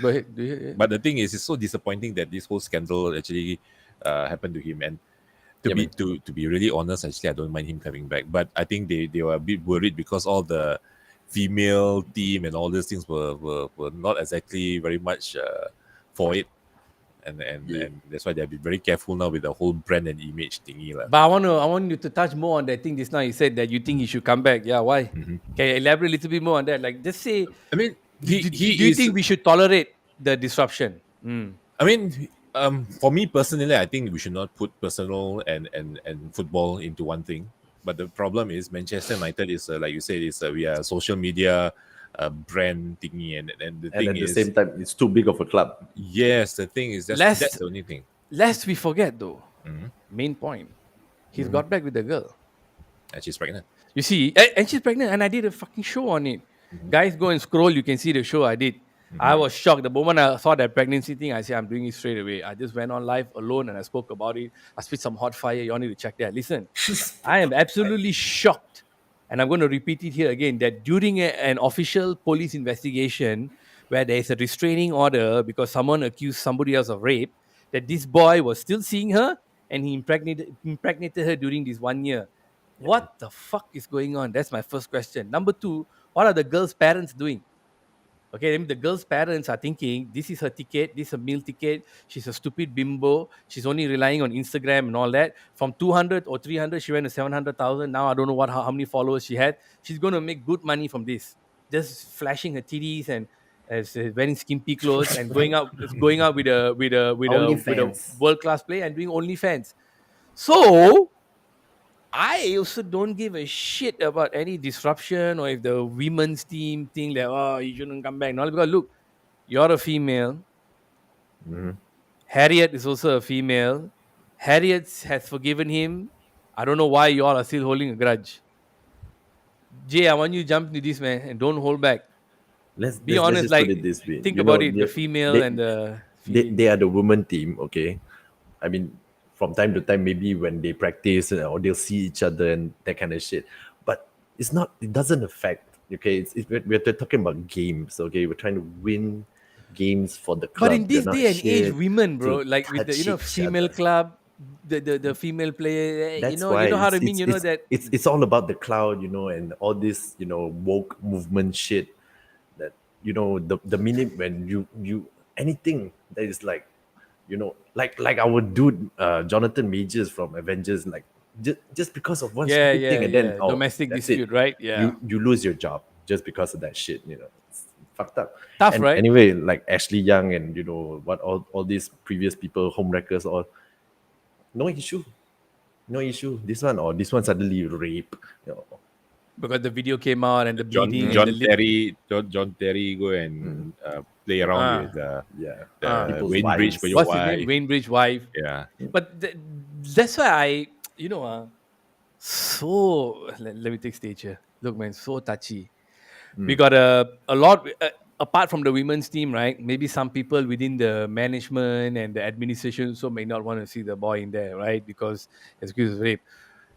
S1: Go ahead.
S3: but the thing is, it's so disappointing that this whole scandal actually happened to him. And to be really honest, actually, I don't mind him coming back. But I think they were a bit worried because all the female team and all these things were not exactly very much for it. And that's why they'll be very careful now with the whole brand and image thingy.
S1: But I want you to touch more on that thing just now. You said that you think he should come back. Yeah, why? Can you elaborate a little bit more on that? Like, just say,
S3: I mean,
S1: do you think we should tolerate the disruption?
S3: I mean, for me personally, I think we should not put personal and football into one thing. But the problem is Manchester United is like you said, is we are social media brand thingy, and the
S2: And
S3: thing
S2: at the
S3: is,
S2: same time, it's too big of a club.
S3: yes, the thing is
S1: Lest-
S3: that's the only thing.
S1: Lest we forget, though, main point. He's got back with the girl.
S3: And she's pregnant.
S1: You see, and she's pregnant, and I did a fucking show on it. Guys, go and scroll. You can see the show I did. I was shocked. The moment I saw that pregnancy thing, I said, I'm doing it straight away. I just went on live alone and I spoke about it. I spit some hot fire. You all need to check that. Listen, I am absolutely shocked. And I'm going to repeat it here again that during an official police investigation where there is a restraining order because someone accused somebody else of rape, that this boy was still seeing her and he impregnated her during this 1 year. What the fuck is going on? That's my first question. Number two, what are the girl's parents doing? Okay, then the girl's parents are thinking this is her ticket, this is a meal ticket. She's a stupid bimbo. She's only relying on Instagram and all that. From 200 or 300, she went to 700,000. Now I don't know how many followers she had. She's going to make good money from this. Just flashing her titties and wearing skimpy clothes and going out with a
S2: OnlyFans.
S1: world class play and doing OnlyFans. So I also don't give a shit about any disruption or if the women's team think that, oh, you shouldn't come back. No, because look, you're a female. Harriet is also a female. Harriet has forgiven him. I don't know why you all are still holding a grudge. Jay, I want you to jump into this, man, and don't hold back. Be
S2: Let's
S1: honest,
S2: just put
S1: like
S2: it this way.
S1: think about it, the female and the
S2: they are the women team, okay? I mean, from time to time, maybe when they practice or they'll see each other and that kind of shit. But it doesn't affect, okay? We're talking about games, okay? We're trying to win games for the club.
S1: But in this
S2: They're not
S1: day and age,
S2: shit
S1: women,
S2: to
S1: bro, like with the
S2: touch each
S1: female
S2: other.
S1: club, the female player,
S2: That's
S1: you
S2: why
S1: know how I
S2: it's,
S1: mean,
S2: it's,
S1: that
S2: it's all about the cloud, and all this, woke movement shit. That the minute when you anything that is like, like our dude Jonathan Majors from Avengers, like just because of one
S1: yeah,
S2: stupid thing, and then
S1: domestic
S2: that's
S1: dispute,
S2: it.
S1: right? Yeah,
S2: You lose your job just because of that shit. It's fucked up.
S1: tough,
S2: And
S1: right?
S2: anyway, like Ashley Young and what all these previous people, homewreckers, all no issue. No issue. This one suddenly rape.
S1: Because the video came out and the
S3: John
S1: bleeding and
S3: John
S1: the lip.
S3: Terry John Terry go and play around
S1: Ah.
S3: with
S2: Yeah.
S3: the
S2: People's
S3: Wayne Bridge
S2: wives.
S3: for your
S1: What's his
S3: wife.
S1: name? Wayne Bridge wife.
S3: Yeah.
S1: But that's why so let me take stage here. Look, man, so touchy. We got a lot apart from the women's team, right? Maybe some people within the management and the administration so may not want to see the boy in there, right? Because excuse rape.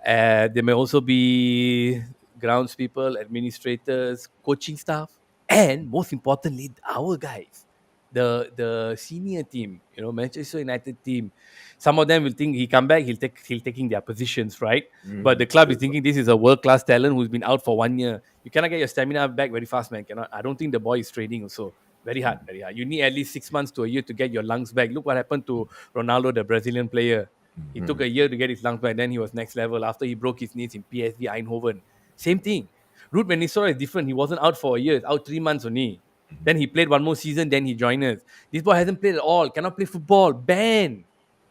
S1: There may also be grounds people, administrators, coaching staff, and most importantly, our guys, the senior team. Manchester United team. Some of them will think he come back, he'll taking their positions, right? But the club is thinking this is a world class talent who's been out for 1 year. You cannot get your stamina back very fast, man. Cannot. I don't think the boy is training also. Very hard, very hard. You need at least 6 months to a year to get your lungs back. Look what happened to Ronaldo, the Brazilian player. He took a year to get his lungs back. Then he was next level after he broke his knees in PSV Eindhoven. Same thing. Ruud Van Nistelrooy is different. He wasn't out for a year. Out 3 months only. Then he played one more season. Then he joined us. This boy hasn't played at all. Cannot play football. Ban.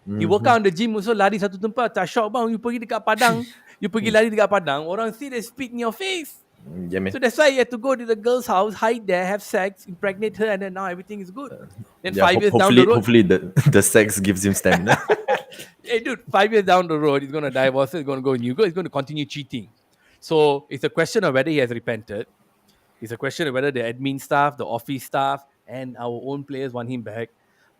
S1: He work out on the gym also lari satu tempat. Tak syok bang. You pergi dekat Padang. You pergi lari dekat Padang. Orang see they spit in your face.
S2: Yeah, man.
S1: So that's why you have to go to the girl's house, hide there, have sex, impregnate her, and then now everything is good. Then
S2: Yeah,
S1: 5 years down the road.
S2: hopefully the sex gives him stamina.
S1: Hey, dude, 5 years down the road, he's going to divorce, he's going to go new girl, he's going to continue cheating. So it's a question of whether he has repented. It's a question of whether the admin staff, the office staff, and our own players want him back.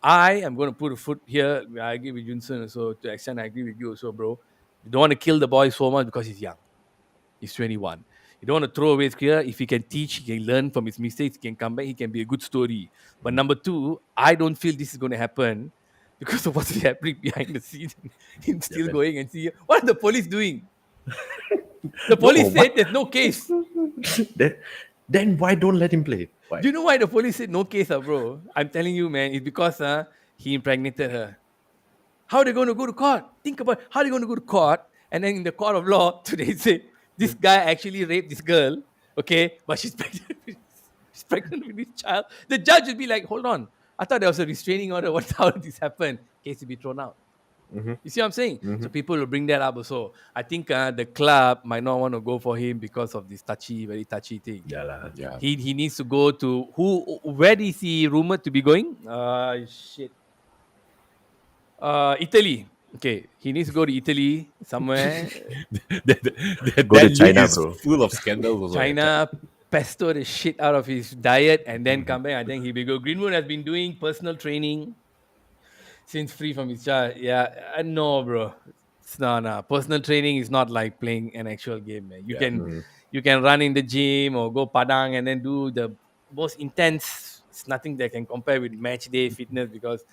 S1: I am going to put a foot here. I agree with Junson. So to the extent I agree with you also, bro. You don't want to kill the boy so much because he's young. He's 21. You don't want to throw away his career. If he can teach, he can learn from his mistakes, he can come back, he can be a good story. But number two, I don't feel this is going to happen because of what's happening behind the scenes. Him still
S2: man.
S1: going and see what are the police doing? The police said there's no case.
S2: then why don't let him play? Why?
S1: Do you know why the police said no case, bro? I'm telling you, man, it's because he impregnated her. How are they going to go to court? Think about how they're going to go to court, and then in the court of law, today say this guy actually raped this girl, okay, but she's pregnant with this child. The judge would be like, hold on, I thought there was a restraining order. How did this happen? Case to be thrown out. You see what I'm saying? So people will bring that up also. I think the club might not want to go for him because of this very touchy thing.
S3: Yeah.
S1: He needs to go to where is he rumored to be going? Italy. Okay, he needs to go to Italy somewhere.
S2: Go to China,
S3: is
S2: bro.
S3: full of scandals. Also.
S1: China, pesto the shit out of his diet and then come back. I think he will go. Greenwood has been doing personal training since free from his child. Yeah, no, bro. It's not. Personal training is not like playing an actual game, man. You can run in the gym or go padang and then do the most intense. It's nothing that can compare with match day fitness because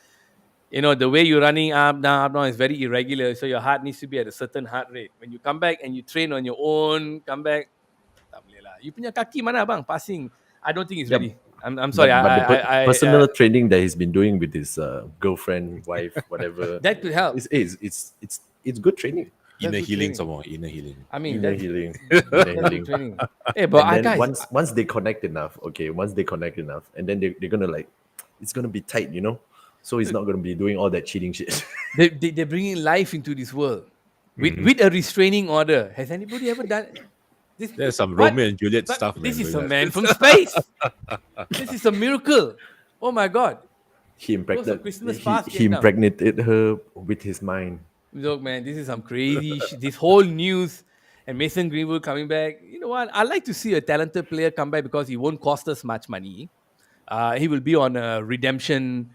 S1: the way you're running up down is very irregular. So your heart needs to be at a certain heart rate. When you come back and you train on your own, come back, tak boleh lah. You punya kaki mana bang? Passing. I don't think it's ready. I'm sorry.
S2: But the personal training that he's been doing with his girlfriend, wife, whatever,
S1: that could help.
S2: It's good training.
S3: Inner
S1: good
S3: healing,
S1: training.
S3: some more. Inner healing.
S1: I mean,
S2: Inner
S1: that's
S2: healing.
S1: good training. Hey, but
S2: And then
S1: guys,
S2: once they connect enough, and then they're gonna it's gonna be tight, So he's not gonna be doing all that cheating shit.
S1: they're bringing life into this world with a restraining order. Has anybody ever done this?
S3: There's some
S1: What?
S3: Romeo and Juliet
S1: But
S3: stuff.
S1: this
S3: man,
S1: is
S3: going
S1: a
S3: on.
S1: man from space. This is a miracle. Oh my God.
S2: He
S1: Christmas past
S2: he
S1: Vietnam.
S2: impregnated her with his mind.
S1: Look, man, this is some crazy shit. This whole news and Mason Greenwood coming back. You know what? I like to see a talented player come back because he won't cost us much money. He will be on a redemption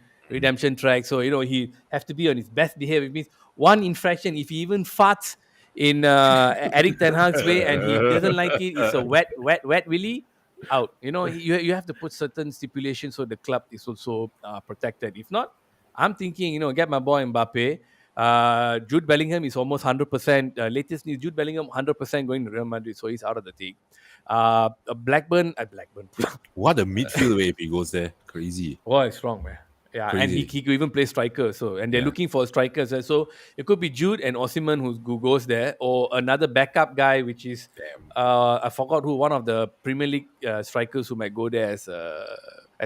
S1: track. So, he have to be on his best behavior. It means one infraction, if he even farts in Eric Ten Hag's way and he doesn't like it, it's a wet willy, out. You have to put certain stipulations so the club is also protected. If not, I'm thinking, get my boy Mbappe. Jude Bellingham is almost 100%. Latest news, Jude Bellingham 100% going to Real Madrid, so he's out of the thing. Blackburn.
S3: What a midfield way if he goes there. Crazy.
S1: Oh, it's wrong, man. Yeah, and he could even play striker. So, and they're looking for strikers. So it could be Jude and Osimhen who goes there, or another backup guy, which is I forgot who, one of the Premier League strikers who might go there as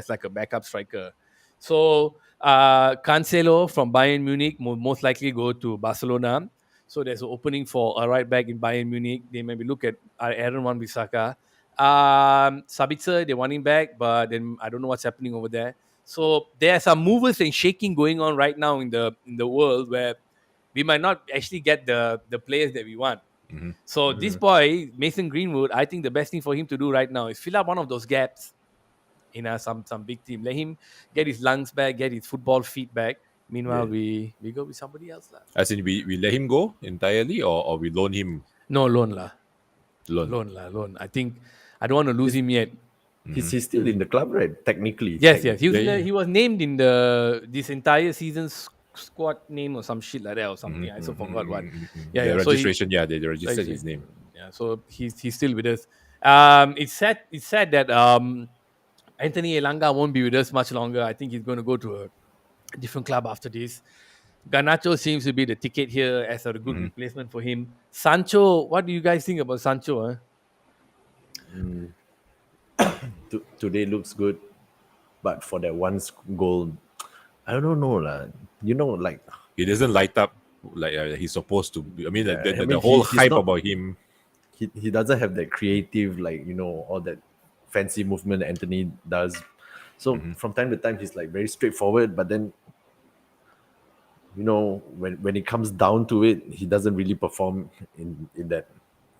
S1: like a backup striker. So Cancelo from Bayern Munich will most likely go to Barcelona. So there's an opening for a right back in Bayern Munich. They maybe look at Aaron Wan-Bissaka. Sabitzer, they want him back, but then I don't know what's happening over there. So there are some movers and shaking going on right now in the world where we might not actually get the players that we want. So this boy, Mason Greenwood, I think the best thing for him to do right now is fill up one of those gaps in some big team. Let him get his lungs back, get his football feet back. Meanwhile, we go with somebody else.
S3: As in, we let him go entirely, or we loan him
S1: No, loan lah.
S3: Loan.
S1: Loan. I think I don't want to lose him yet.
S2: He's still in the club, right? Technically.
S1: Yes. He was
S3: Yeah.
S1: he was named in this entire season's squad name or some shit like that or something. I also forgot what.
S3: The
S1: So
S3: registration, they registered his name.
S1: Yeah, so he's still with us. It's sad that Anthony Elanga won't be with us much longer. I think he's going to go to a different club after this. Garnacho seems to be the ticket here as a good replacement for him. Sancho, what do you guys think about Sancho? Huh?
S2: Today looks good, but for that one goal, I don't know lah. You know, like
S3: He doesn't light up like he's supposed to. I mean,
S2: I mean,
S3: the whole
S2: he's
S3: hype
S2: not-
S3: about him.
S2: he doesn't have that creative, like, you know, all that fancy movement that Anthony does. So from time to time he's like very straightforward, but then, you know, when it comes down to it, he doesn't really perform in that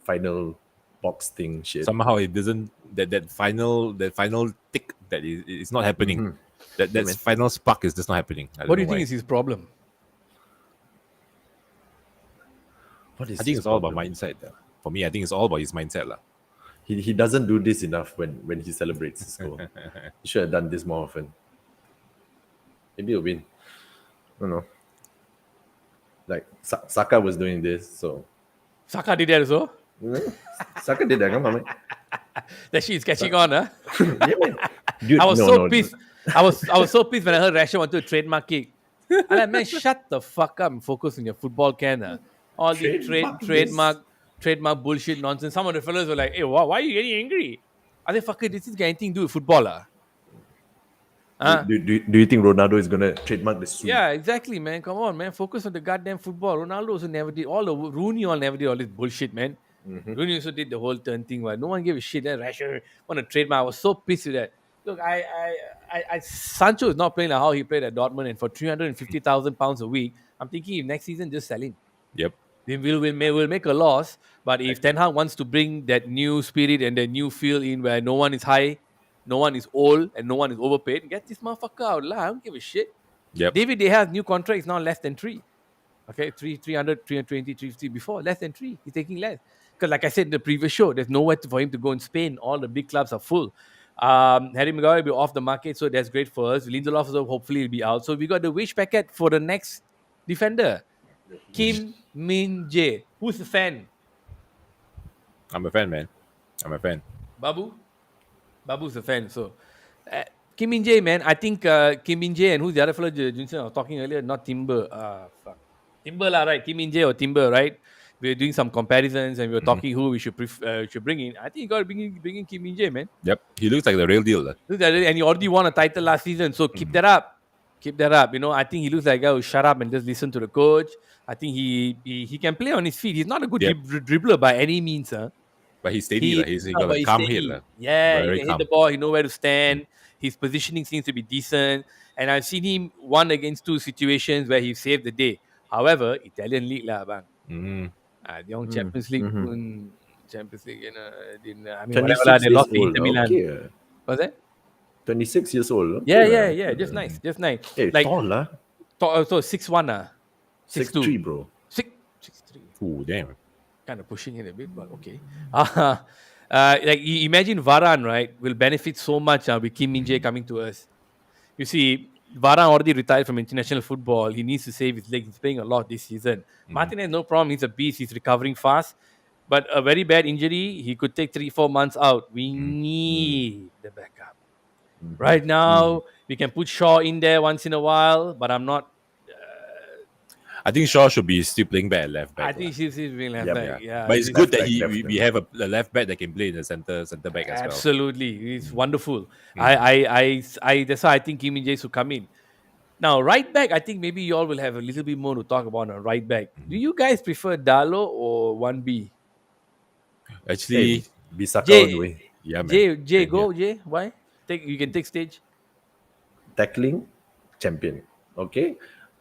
S2: final box thing shit.
S3: Somehow it doesn't. That final tick that is not happening. That
S2: man.
S3: final spark is just not happening. I don't
S1: What do you
S3: know
S1: think
S3: why.
S1: is his problem?
S2: What is
S3: I think
S2: his
S3: it's all about
S2: problem?
S3: mindset. For me, I think it's all about his mindset, lah.
S2: He doesn't do this enough when he celebrates his goal. He should have done this more often. Maybe he'll win. I don't know. Like Saka was doing this, so
S1: Saka did that also.
S2: Saka did that. Come on, man.
S1: That shit is catching on, huh?
S2: Yeah, man. Dude,
S1: I was
S2: no,
S1: so
S2: no,
S1: pissed. I was so pissed when I heard Rashford wanted to trademark kick. I'm like, man, shut the fuck up and focus on your football can. All the trademark bullshit nonsense. Some of the fellas were like, hey, why are you getting angry? I said, fuck it, this is got anything to do with football.
S2: Do you think Ronaldo is gonna trademark the suit?
S1: Yeah, exactly, man. Come on, man. Focus on the goddamn football. Ronaldo also never did Rooney all never did all this bullshit, man. Rooney also did the whole turn thing where no one gave a shit. Then Rashford want to trademark. I was so pissed with that. Look, Sancho is not playing like how he played at Dortmund, and for £350,000 a week, I'm thinking if next season just sell him.
S3: Yep.
S1: We'll make a loss, but if Ten Hag wants to bring that new spirit and that new feel in where no one is high, no one is old, and no one is overpaid, get this motherfucker out. I don't give a shit.
S3: Yep.
S1: David De Gea's new contract is now less than 3. Okay, 300, 320, 350 before, less than 3. He's taking less. Because like I said in the previous show, there's nowhere for him to go in Spain. All the big clubs are full. Harry Maguire will be off the market, so that's great for us. Lindelof also hopefully will be out. So we got the wish packet for the next defender. Kim Min Jae. Who's the fan?
S3: I'm a fan, man. I'm a fan.
S1: Babu's a fan. So Kim Min Jae, man. I think Kim Min Jae and who's the other fellow, Junsen, I was talking earlier, not Timber. Fuck. Timber lah, right? Kim Min Jae or Timber, right? We were doing some comparisons and we were talking who we should bring in. I think you got to bring in Kim Min Jae, man.
S3: Yep. He looks like the real deal.
S1: And he already won a title last season, so keep that up. Keep that up. You know, I think he looks like a guy who shut up and just listen to the coach. I think he can play on his feet. He's not a good dribbler by any means, huh?
S3: But he's steady. He's got
S1: but
S3: a
S1: he's
S3: calm
S1: steady.
S3: head.
S1: Yeah,
S3: Very
S1: he can
S3: calm.
S1: hit the ball. He know where to stand. His positioning seems to be decent. And I've seen him 1 against 2 situations where he saved the day. However, Italian league lah, bang. The Champions League, Champions League, I mean, whatever lah, they lost to Inter Milan.
S2: Okay.
S1: What's that?
S2: 26 years old.
S1: Yeah. Just nice.
S2: Hey,
S1: Like,
S2: tall lah.
S1: so 6'1",
S2: 6'3", bro.
S1: 6'3".
S3: Ooh, damn.
S1: Kind of pushing it a bit, but okay. Like imagine Varane, right, will benefit so much with Kim Min Jae coming to us. You see, Varane already retired from international football. He needs to save his legs. He's playing a lot this season. Martinez, no problem. He's a beast. He's recovering fast. But a very bad injury, he could take 3-4 months out. We need the backup. Right now, we can put Shaw in there once in a while, but I'm not.
S3: I think Shaw should be still playing back at left back.
S1: I think he's being left back. Yeah,
S3: But it's good that
S2: back,
S3: we have a left back that can play in the center back as well.
S1: Absolutely, it's wonderful. I that's why I think Kim Min Jae should come in. Now, right back, I think maybe you all will have a little bit more to talk about on right back. Do you guys prefer Dalo or 1B?
S3: Actually,
S2: Hey, Bisaka
S1: Jay-
S2: on the way.
S3: yeah, man.
S1: Jay, go, Jay. Why? You can take stage.
S2: Tackling, champion. Okay,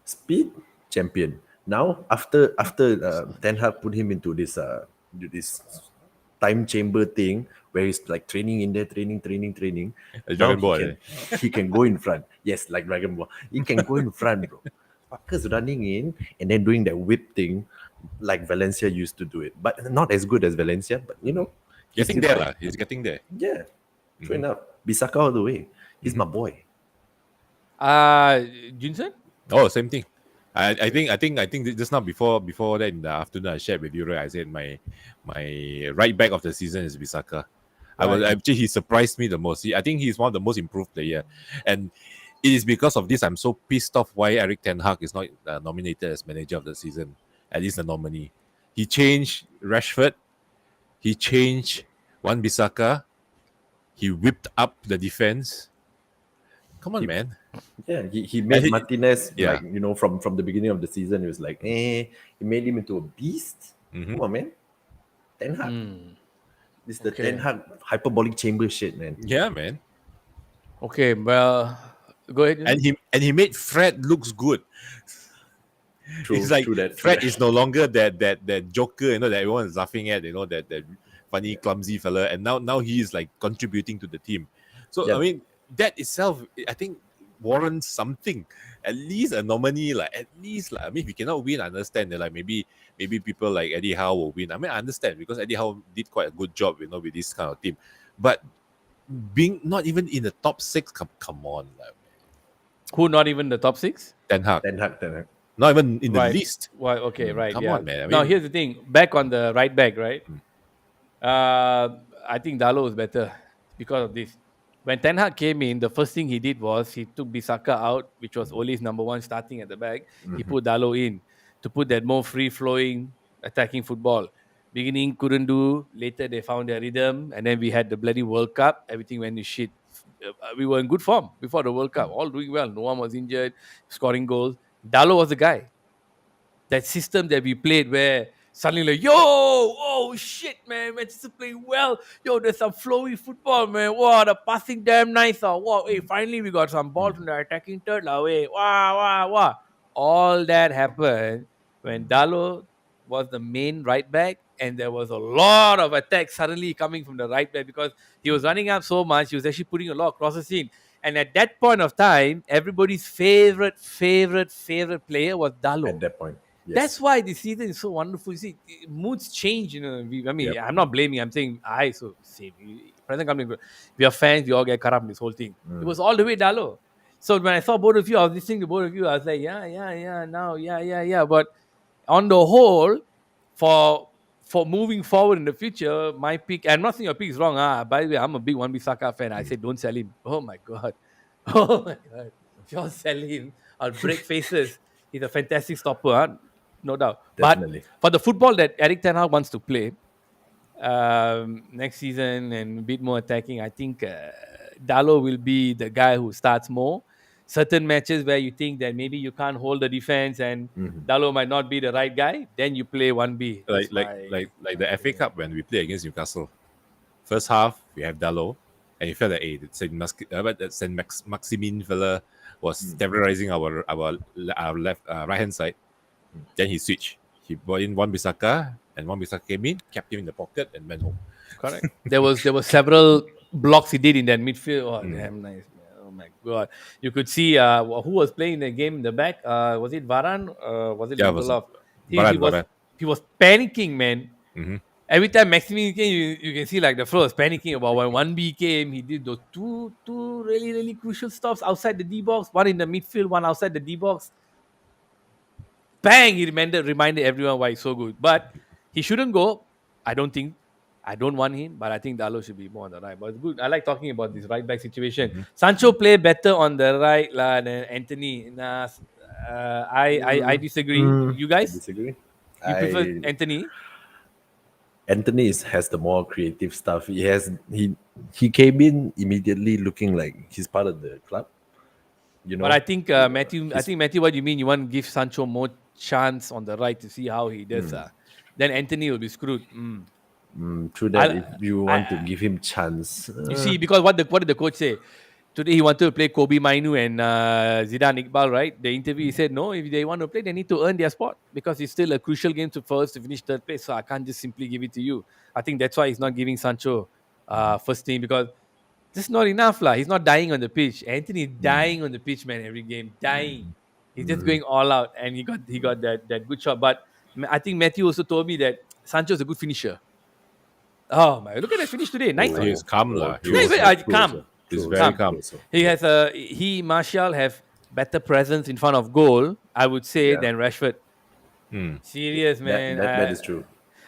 S2: speed, champion. Now after Ten Hag put him into this time chamber thing where he's like training in there, training.
S3: Like
S2: Now
S3: Dragon Ball,
S2: he can go in front. Yes, like Dragon Ball. He can go in front, bro. fuckers running in and then doing that whip thing like Valencia used to do it. But not as good as Valencia, but he's
S3: Getting
S2: still
S3: there,
S2: quite,
S3: lah. He's getting there.
S2: yeah, true enough. Bisaka all the way. He's my boy.
S1: Junson?
S3: Oh, same thing. I think just now before that in the afternoon I shared with you, right? I said my right back of the season is Bisaka.
S1: Right.
S3: Actually he surprised me the most. I think he's one of the most improved player, and it is because of this I'm so pissed off why Eric Ten Hag is not nominated as manager of the season, at least the nominee. He changed Rashford, he changed Wan Bisaka, he whipped up the defense. Come on,
S2: He-
S3: man.
S2: Yeah, he
S3: And
S2: made Martinez
S3: yeah.
S2: like from the beginning of the season. It was like, he made him into a beast.
S3: Mhm.
S2: Come on, man. Ten Hag. This is the
S1: Okay.
S2: Ten Hag hyperbolic chamber shit, man.
S3: Yeah, man.
S1: Okay, well, go ahead.
S3: And he made Fred looks good.
S2: True,
S3: It's like
S2: true that.
S3: Fred is no longer that joker, that everyone is laughing at, that funny clumsy fella, and now he is like contributing to the team. So
S2: Yeah.
S3: I mean that itself, I think warrants something, at least a nominee, like at least like, I mean if we cannot win, I understand that like maybe people like Eddie Howe will win. I mean I understand because Eddie Howe did quite a good job, with this kind of team, but being not even in the top 6, come on, like,
S1: Who not even the top 6?
S3: Ten Hag,
S2: Ten Hag.
S3: not even in the
S1: Right.
S3: list.
S1: Well, okay, right.
S3: Come
S1: yeah.
S3: on, man. I
S1: Now
S3: mean-
S1: here's the thing. Back on the right back, right? I think Dalo is better because of this. When Ten Hag came in, the first thing he did was he took Bisaka out, which was Ole's number one starting at the back. He put Dalo in to put that more free-flowing attacking football. Beginning couldn't do. Later they found their rhythm, and then we had the bloody World Cup. Everything went to shit. We were in good form before the World Cup, all doing well. No one was injured, scoring goals. Dalo was the guy. That system that we played where suddenly like, yo, oh shit, man, Manchester playing well. Yo, there's some flowy football, man. Wow, the passing damn nice. Wow, hey, finally we got some ball from the attacking third. Hey, wow. All that happened when Dalo was the main right back, and there was a lot of attacks suddenly coming from the right back because he was running up so much. He was actually putting a lot of crosses in. And at that point of time, everybody's favorite player was Dalo.
S2: At that point. Yes.
S1: That's why this season is so wonderful. You see, moods change.
S2: Yep.
S1: I'm not blaming. I'm saying present company. We are fans. We all get caught up in this whole thing. It was all the way Dalo. So when I saw both of you, I was listening to both of you. I was like, yeah. But on the whole, for moving forward in the future, my pick. I'm not saying your pick is wrong. By the way, I'm a big Wan-Bissaka fan. I said don't sell him. Oh my god. If you all sell him, I'll break faces. He's a fantastic stopper, no doubt.
S2: Definitely.
S1: But for the football that Eric Ten Hag wants to play next season and a bit more attacking, I think Dalo will be the guy who starts more. Certain matches where you think that maybe you can't hold the defense and Dalo might not be the right guy, then you play 1B.
S3: like
S1: That's
S3: like the FA Cup when we play against Newcastle. First half we have Dalo, and you felt that Saint Maximin fella was terrorizing our left right hand side. Then he switched. He brought in Wan Bissaka, and Wan Bissaka came in, kept him in the pocket, and went home.
S1: correct. There was several blocks he did in that midfield. Oh, damn nice, man. Oh my god! You could see who was playing the game in the back. Was it Varane? Was it
S3: Yeah, it was
S1: Lindelof?
S3: Varane.
S1: He was panicking, man.
S3: Mhm.
S1: Every time Maximin came, you can see like the floor was panicking about when 1B came. He did those two really crucial stops outside the D box, one in the midfield, one outside the D box. Bang! He reminded everyone why he's so good. But he shouldn't go. I don't think. I don't want him, but I think Dalo should be more on the right. But it's good. I like talking about this right back situation. Sancho play better on the right than Anthony. Nah, I disagree. You
S2: I
S1: guys?
S2: disagree.
S1: You prefer Anthony?
S2: Anthony has the more creative stuff. He came in immediately looking like he's part of the club.
S1: But I think Matthew, what you mean? You want to give Sancho more chance on the right to see how he does. Then Anthony will be screwed.
S2: True that
S1: I-
S2: if you want to give him chance.
S1: You see, because what did the coach say? Today he wanted to play Kobe Mainu and Zidane Iqbal, right? The interview he said no, if they want to play, they need to earn their spot because it's still a crucial game to finish third place. So I can't just simply give it to you. I think that's why he's not giving Sancho first team because this is not enough lah. He's not dying on the pitch. Anthony is dying on the pitch, man. Every game, dying. He's just going all out, and he got that good shot. But I think Matthew also told me that Sancho's a good finisher. Oh my! Look at that finish today, nice one.
S3: He is calm lah. He
S1: Yeah,
S3: was
S1: he's very, calm.
S3: He's
S2: True,
S3: very
S1: Calm.
S3: calm.
S1: He has Martial have better presence in front of goal, I would say,
S2: Yeah.
S1: than Rashford. Serious man.
S2: That is true.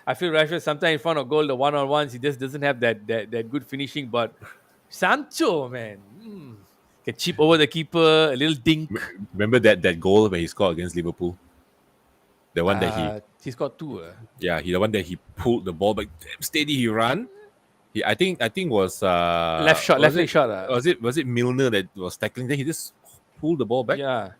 S1: I feel Rashford sometimes in front of goal, the one-on-ones, he just doesn't have that good finishing. But Sancho, man, can chip over the keeper, a little dink.
S3: Remember that goal where he scored against Liverpool? The one that
S1: He's got two.
S3: the one that he pulled the ball back damn steady. He ran. I think was
S1: Left leg shot.
S3: Was it Milner that was tackling? Then he just pulled the ball back.
S1: Yeah.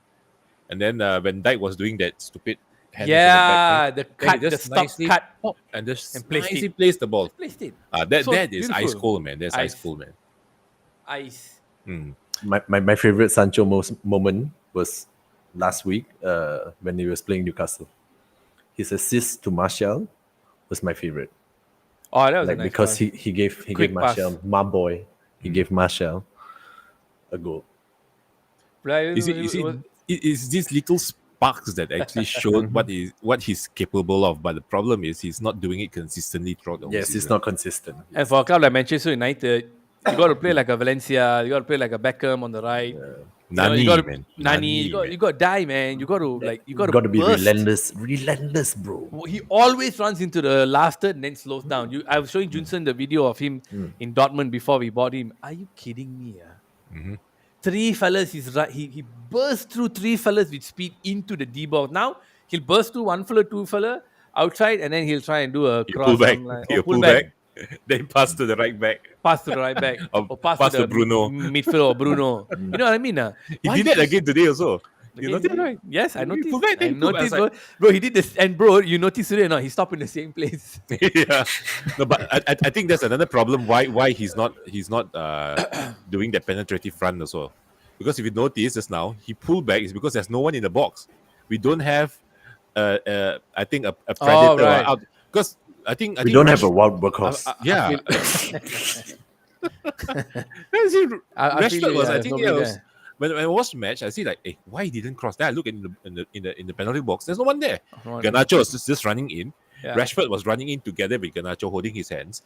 S3: And then when Dyke was doing that stupid hands
S1: Yeah,
S3: at the
S1: the
S3: back,
S1: cut,
S3: then
S1: the
S3: he just
S1: stop
S3: nicely
S1: cut.
S3: pop and just
S1: And placed
S3: nicely
S1: it.
S3: placed the ball.
S1: Placed it.
S3: That
S1: So
S3: is ice
S1: beautiful.
S3: cold, man. That's ice
S1: Ice.
S3: cold, man.
S1: Ice.
S2: My favorite Sancho moment was last week when he was playing Newcastle. His assist to Martial was my favorite.
S1: Oh, that was a
S2: Like
S1: nice
S2: because
S1: one.
S2: he gave
S1: Quick
S2: Martial, my boy, he gave Martial a goal.
S3: It's these little sparks that actually showed what he's capable of, but the problem is he's not doing it consistently throughout the whole
S2: Yes,
S3: season.
S2: it's not consistent.
S1: And for a club like Manchester United, you got to play like a Valencia. You got to play like a Beckham on the right.
S3: Nani,
S1: you got to,
S3: man.
S1: Nani. You got to die, man. You got to
S2: Got to be
S1: burst.
S2: relentless, bro.
S1: He always runs into the last third and then slows down. I was showing Junsen the video of him in Dortmund before we bought him. Are you kidding me? Three fellas, he burst through three fellas with speed into the D box. Now he'll burst through one fella, two fella outside, and then he'll try and do a cross.
S3: Pull back.
S1: Or
S3: Pull back. Then pass to the right back.
S1: Pass to the right back.
S3: Or
S1: pass
S3: pass
S1: to
S3: to
S1: the
S3: Bruno.
S1: midfield or Bruno. You know what I mean?
S3: He did that again today also. You noticed, right?
S1: Yes, I
S3: He
S1: noticed.
S3: pulled back,
S1: I
S3: then he pulled back.
S1: noticed,
S3: I was
S1: bro. He did this, and bro, you noticed today or not? He stopped in the same place.
S3: Yeah. No, but I think that's another problem. Why he's not doing that penetrative run also. Because if you notice just now, he pulled back is because there's no one in the box. We don't have I think a predator
S1: right.
S3: out because I think
S2: We don't have a wild workhorse.
S3: yeah. Rashford was I think when I watched the match, I see like, hey, why he didn't cross? Then I look in the penalty box. There's no one there. Garnacho was just running in.
S1: Yeah.
S3: Rashford was running in together with Garnacho holding his hands.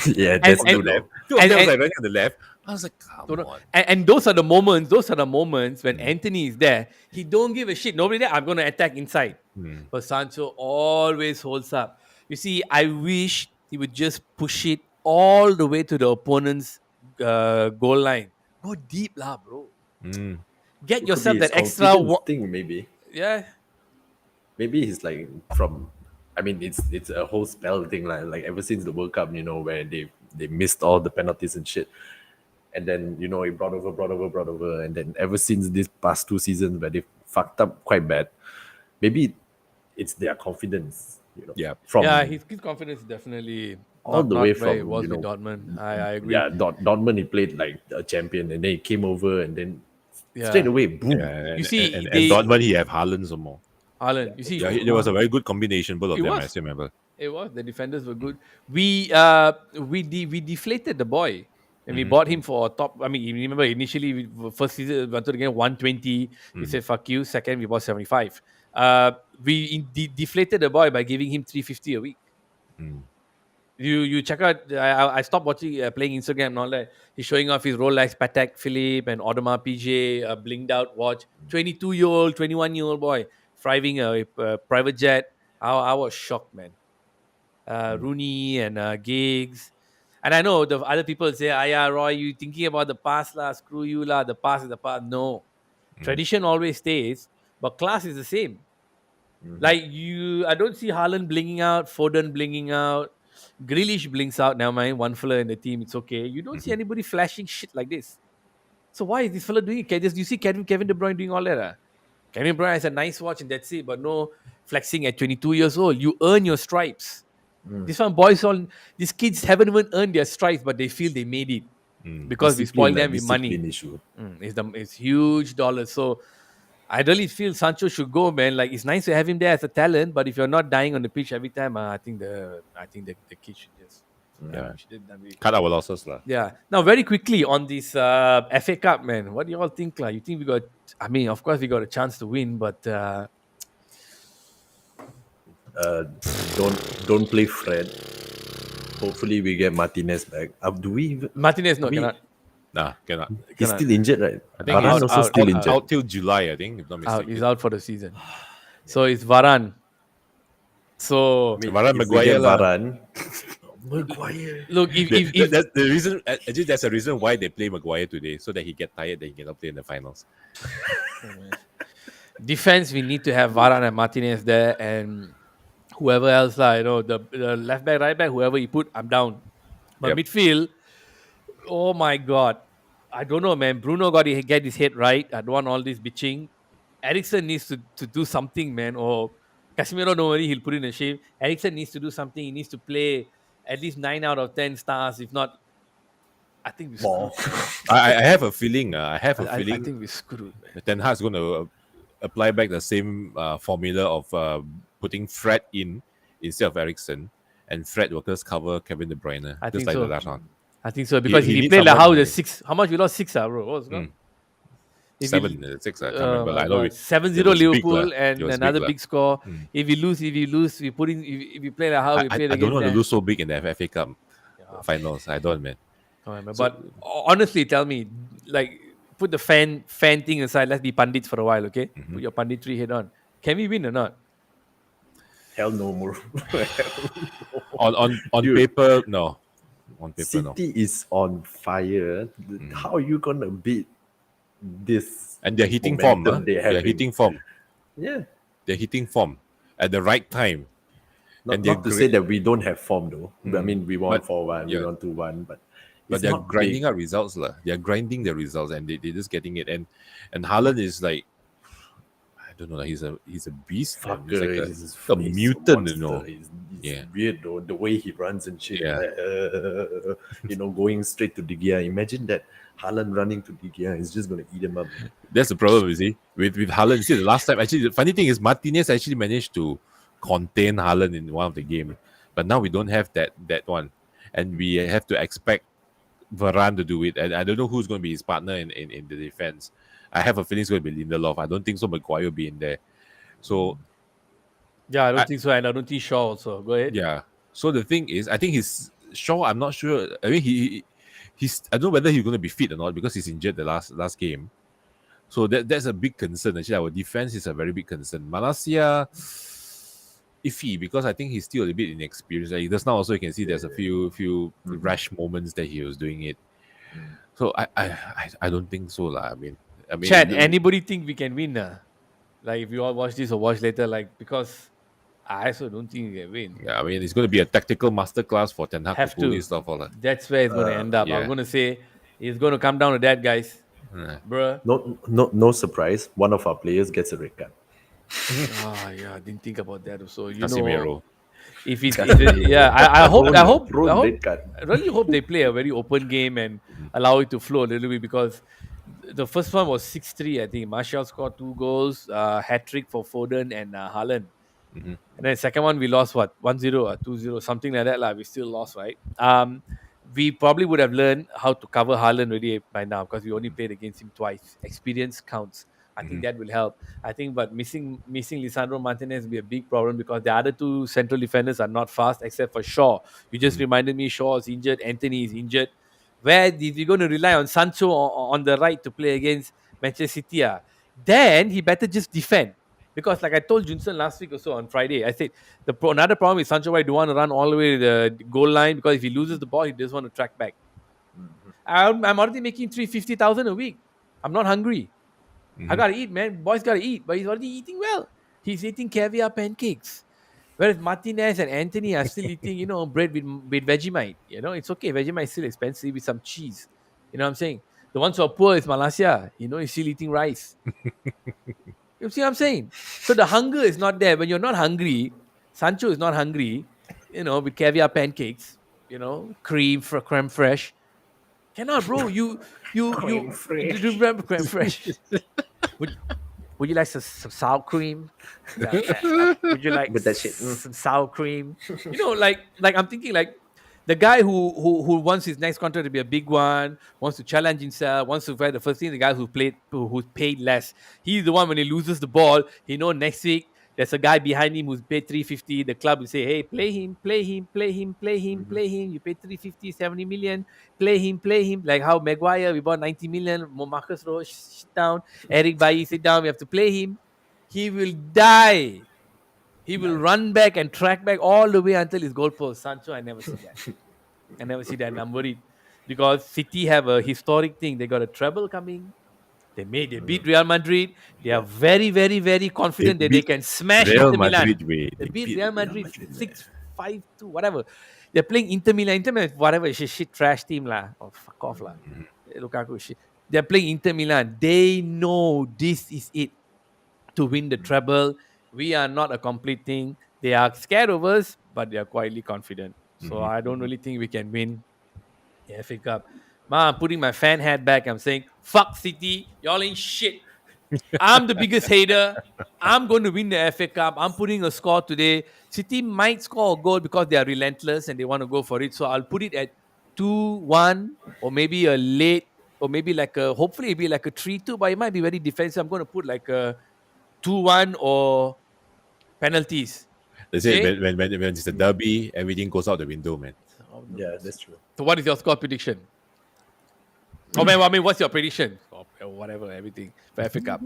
S2: Yeah, that's
S3: on the left. Two of them was like running on the left. I was like, come on.
S1: And those are the moments when Anthony is there. He don't give a shit. Nobody there. I'm going to attack inside. But Sancho always holds up. You see, I wish he would just push it all the way to the opponent's goal line. Go deep, lah, bro. Get yourself that extra
S2: thing, maybe.
S1: Yeah.
S2: Maybe he's like from. I mean, it's a whole spell thing, like ever since the World Cup, where they missed all the penalties and shit. And then, it brought over. And then ever since these past 2 seasons where they fucked up quite bad, maybe it's their confidence,
S3: Yeah.
S1: His confidence is definitely
S2: all the way
S1: where
S2: from,
S1: it was with Dortmund. I agree.
S2: Yeah, Dortmund, he played like a champion, and then he came over, and then straight away, boom.
S3: Yeah,
S1: You see,
S3: and Dortmund, he have Haaland some more.
S1: Haaland, you see,
S3: Yeah, there was a very good combination, both of them, I still remember.
S1: It was. The defenders were good. We deflated the boy. And we bought him for a top. I mean, you remember initially, first season, we wanted to get 120. We said, fuck you. Second, we bought 75. We deflated the boy by giving him 350 a week. You check out. I stopped watching, playing Instagram and all that. He's showing off his Rolex Patek Philippe and Audemars Piguet, blinged out watch. 22-year-old, 21-year-old boy driving a private jet. I was shocked, man. Rooney and Giggs. And I know the other people say, yeah, Roy, you thinking about the past lah, screw you lah, the past is the past. No. Tradition always stays, but class is the same. Like I don't see Haaland blinging out, Foden blinging out, Grealish blinks out, never mind, one fella in the team, it's okay. You don't see anybody flashing shit like this. So why is this fella doing it? You see Kevin De Bruyne doing all that? Kevin De Bruyne has a nice watch and that's it, but no flexing at 22 years old. You earn your stripes. These kids haven't even earned their stripes, but they feel they made it because we spoil them with money. It's huge dollars. So I really feel Sancho should go, man. Like, it's nice to have him there as a talent, but if you're not dying on the pitch every time, I think the kid should just Yeah, we should have done it.
S3: Cut our losses lah.
S1: Yeah. Now, very quickly on this FA Cup, man. What do you all think? You think we got? I mean, of course, we got a chance to win, but
S2: Don't play Fred. Hopefully we get Martinez back. Do we even,
S1: Martinez no
S2: we-
S1: cannot.
S3: Nah, cannot.
S2: he's
S1: Cannot.
S2: still injured, right?
S3: I think
S2: Varane
S3: he's
S2: also still
S1: out.
S2: injured.
S3: Out till July, I think, if not
S1: Out.
S3: mistaken.
S1: He's out for the season. So it's Varane. So
S3: Varane,
S2: If we get
S3: Maguire lah.
S2: Varane, Maguire.
S1: look, if
S3: That's the reason. Actually, that's the reason why they play Maguire today, so that he get tired, that he cannot play in the finals.
S1: defense, we need to have Varane and Martinez there, and whoever else, the left back, right back, whoever you put, I'm down. But
S3: Yep.
S1: midfield, oh my god, I don't know, man. Bruno got to get his head right. I don't want all this bitching. Ericsson needs to do something, man. Or Casemiro, don't worry, he'll put in a shave. Ericsson needs to do something. He needs to play at least 9 out of 10 stars. If not, I think we're screwed.
S3: I have a feeling. I have a
S1: I
S3: feeling
S1: think we're screwed, man.
S3: Ten Hag's going to apply back the same formula of putting Fred in instead of Ericsson, and Fred will just cover Kevin De Bruyne,
S1: I
S3: just
S1: think
S3: like
S1: so.
S3: the last one.
S1: I think so because
S3: he
S1: if he
S3: needs
S1: played like
S3: someone
S1: how the
S3: who-
S1: 6, how much we lost 6, bro. What was it?
S3: Mm.
S1: If
S3: 6, I can't remember. I know
S1: 7-0
S3: it was big
S1: Liverpool
S3: lah.
S1: and
S3: It was
S1: another
S3: big lah.
S1: big score.
S3: Mm.
S1: If we lose, we put in. If we play like how we
S3: I
S1: played
S3: don't
S1: against
S3: want to
S1: them.
S3: lose so big in the FA Cup finals. I don't, man.
S1: Oh, man, but honestly, tell me, like, put the fan thing aside. Let's be pundits for a while, okay?
S3: Mm-hmm.
S1: Put your punditry head on. Can we win or not?
S2: Hell no more.
S3: On
S2: Dude.
S3: paper, no. On paper, no.
S2: City is on fire. How are you gonna beat this?
S3: And they're hitting form.
S2: momentum
S3: They're
S2: having?
S3: hitting form.
S2: Yeah.
S3: They're hitting form at the right time.
S2: Not,
S3: And they're
S2: not to
S3: great.
S2: say that we don't have form though. I mean, we won
S3: But-
S2: 4-1,
S3: yeah.
S2: we won 2-1, but
S3: But
S2: it's
S3: they're
S2: not
S3: grinding
S2: big.
S3: out results. They're grinding the results and they're just getting it. And Haaland is like, I don't know, he's a beast. Man. He's
S2: Fucker,
S3: like
S2: he's
S3: a
S2: he's
S3: mutant,
S2: monster.
S3: you know.
S2: He's
S3: Yeah.
S2: weird though. The way he runs and shit.
S3: Yeah.
S2: Going straight to De Gea. Imagine that Haaland running to De Gea is just gonna eat him up.
S3: That's the problem, you see. With Haaland, you see, the last time, actually, the funny thing is Martinez actually managed to contain Haaland in one of the games. But now we don't have that one. And we have to expect Varane to do it. And I don't know who's going to be his partner in the defense. I have a feeling it's going to be Lindelof. I don't think so Maguire will be in there. So,
S1: Yeah, I don't think so, and I don't think Shaw also. Go ahead.
S3: yeah. So the thing is, I think he's Shaw. I'm not sure. I mean, he's. I don't know whether he's going to be fit or not because he's injured the last game. So that's a big concern. Actually, our defense is a very big concern. Malaysia, iffy because I think he's still a bit inexperienced. Like just now, also you can see there's a few rash moments that he was doing it. So I don't think so, lah. I mean,
S1: Chad, anybody think we can win? Like if you all watch this or watch later, like because I also don't think we can win.
S3: Yeah, I mean, it's going to be a tactical masterclass for Ten Hag
S1: Have
S3: to pull
S1: to.
S3: this stuff all that.
S1: That's where it's going to end up.
S3: yeah.
S1: I'm going to say it's going to come down to that, guys. Bruh.
S2: No surprise. One of our players gets a red card.
S1: Yeah, I didn't think about that also.
S3: Casemiro.
S1: If I hope
S2: Red card.
S1: I really hope they play a very open game and allow it to flow a little bit because the first one was 6-3, I think. Martial scored 2 goals, hat trick for Foden and Haaland.
S3: Mhm.
S1: And then second one we lost 1-0 or 2-0, something like that. We still lost, right? We probably would have learned how to cover Haaland already by now because we only played against him twice. Experience counts. I think that will help. I think, but missing Lisandro Martinez will be a big problem because the other 2 central defenders are not fast except for Shaw. You just reminded me Shaw is injured, Anthony is injured. Where is he going to rely on Sancho on the right to play against Manchester City? Then he better just defend. Because like I told Junson last week or so on Friday, I said another problem is Sancho White don't want to run all the way to the goal line because if he loses the ball, he doesn't want to track back. I'm already making 350,000 a week. I'm not hungry. I gotta eat, man. Boys gotta eat, but he's already eating well. He's eating caviar pancakes. Whereas Martinez and Anthony are still eating, bread with Vegemite. It's okay. Vegemite is still expensive with some cheese. You know what I'm saying? The ones who are poor is Malaysia. He's still eating rice. You see what I'm saying? So the hunger is not there. When you're not hungry, Sancho is not hungry, with caviar pancakes, creme fresh. Cannot, bro. You
S2: Creme fraiche.
S1: do you remember creme fresh? Would you like some sour cream? Would you like
S2: With that shit.
S1: some sour cream? Like I'm thinking like The guy who wants his next contract to be a big one, wants to challenge himself, wants to fight the first thing. The guy who's paid less. He's the one when he loses the ball. He know next week there's a guy behind him who's paid 350. The club will say, hey, play him, play him, play him, play him, play him. You paid 350, 70 million. Play him, play him. Like how Maguire, we bought 90 million. Marcus Roach, sit down. Eric Bailly, sit down. We have to play him. He will die. He will run back and track back all the way until his goal post. Sancho, I never see that. I never see that. And I'm worried because City have a historic thing. They got a treble coming. They beat Real Madrid. They are very, very, very confident that they
S3: beat
S1: can smash
S3: Real
S1: Inter Milan.
S3: Madrid way.
S1: They beat Real Madrid 6-5-2, whatever. They're playing Inter Milan. Inter Milan, whatever, shit trash team lah. Oh, fuck off lah. Lukaku shit. They're playing Inter Milan. They know this is it to win the treble. We are not a complete thing. They are scared of us, but they are quietly confident. So I don't really think we can win the FA Cup. I'm putting my fan hat back. I'm saying, fuck City. Y'all ain't shit. I'm the biggest hater. I'm going to win the FA Cup. I'm putting a score today. City might score a goal because they are relentless and they want to go for it. So I'll put it at 2-1 or maybe a late or maybe like a, hopefully it'll be like a 3-2, but it might be very defensive. I'm going to put like a 2-1 or penalties.
S3: They say when it's a derby, everything goes out the window, man.
S2: Yeah, that's true.
S1: So what is your score prediction? I mean, what's your prediction? Whatever, everything for FA Cup.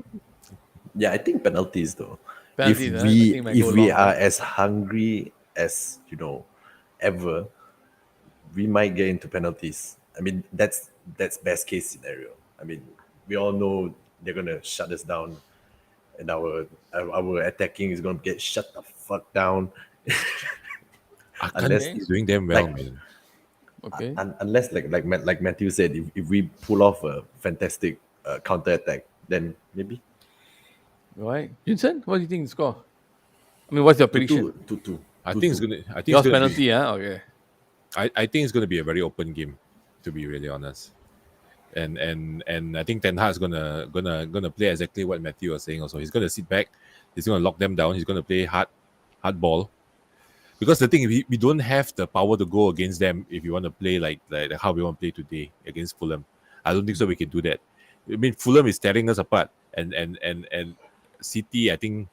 S2: Yeah, I think penalties though.
S1: Penalties,
S2: if
S1: I
S2: we
S1: think might
S2: if
S1: go
S2: we
S1: long.
S2: are as hungry as ever, we might get into penalties. I mean, that's best case scenario. I mean, we all know they're gonna shut us down, and our attacking is gonna get shut the fuck down.
S3: Unless he's doing them well,
S2: like-
S3: man.
S1: Okay.
S2: Unless like Matthew said, if we pull off a fantastic counter attack, then maybe
S1: Right. Vincent, what do you think the score? I mean, what's your prediction?
S2: 2-2.
S3: I think it's gonna. I think
S1: Yours
S3: it's gonna
S1: penalty, huh? Okay.
S3: I think it's gonna be a very open game, to be really honest. And I think Ten Hag is gonna play exactly what Matthew was saying. Also, he's gonna sit back. He's gonna lock them down. He's gonna play hard ball. Because the thing, we don't have the power to go against them if you want to play like how we want to play today against Fulham. I don't think so. We can do that. I mean, Fulham is tearing us apart, and City, I think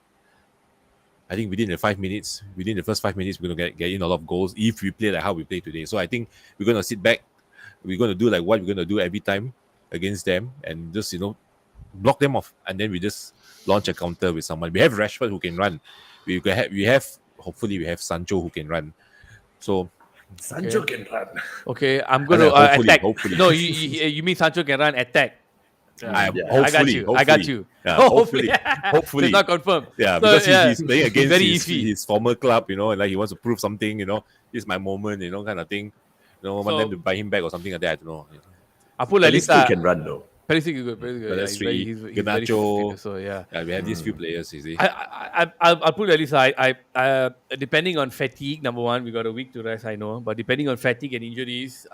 S3: within the 5 minutes, within the first 5 minutes, we're gonna get in a lot of goals if we play like how we play today. So I think we're gonna sit back. We're gonna do like what we're gonna do every time against them, and just block them off, and then we just launch a counter with someone. We have Rashford who can run. Hopefully we have Sancho who can run. So
S2: Sancho can run.
S1: Okay, I'm going to attack.
S3: hopefully.
S1: No, you mean Sancho can run attack?
S2: Yeah.
S1: I got you.
S3: Yeah,
S1: Oh,
S3: hopefully.
S1: It's not confirmed.
S3: Yeah,
S1: So,
S3: because
S1: yeah,
S3: he's playing against
S1: very
S3: his,
S1: iffy.
S3: his former club, and like he wants to prove something, this is my moment, kind of thing. Want
S1: So-
S3: them to buy him back or something like that, I don't know.
S1: I put at least
S2: Pulisic can run though.
S1: Pulisic is good. Pulisic is good.
S3: That's
S1: He's
S3: three.
S1: he's very
S3: Garnacho.
S1: fit, so yeah.
S3: Yeah, we have these few players, you see.
S1: I'll put at least I depending on fatigue. Number one, we got a week to rest. I know, but depending on fatigue and injuries,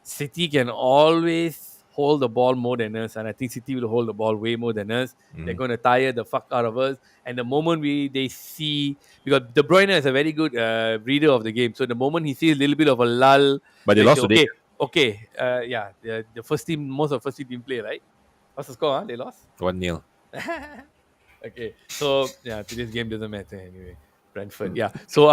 S1: City can always hold the ball more than us, and I think City will hold the ball way more than us. They're going to tire the fuck out of us. And the moment they see, because De Bruyne is a very good reader of the game, so the moment he sees a little bit of a lull,
S3: But they lost today.
S1: Okay, the first team, most of the first team didn't play, right? What's the score? Huh? They lost.
S3: 1-0.
S1: Okay, so yeah, today's game doesn't matter anyway. Brentford, yeah. So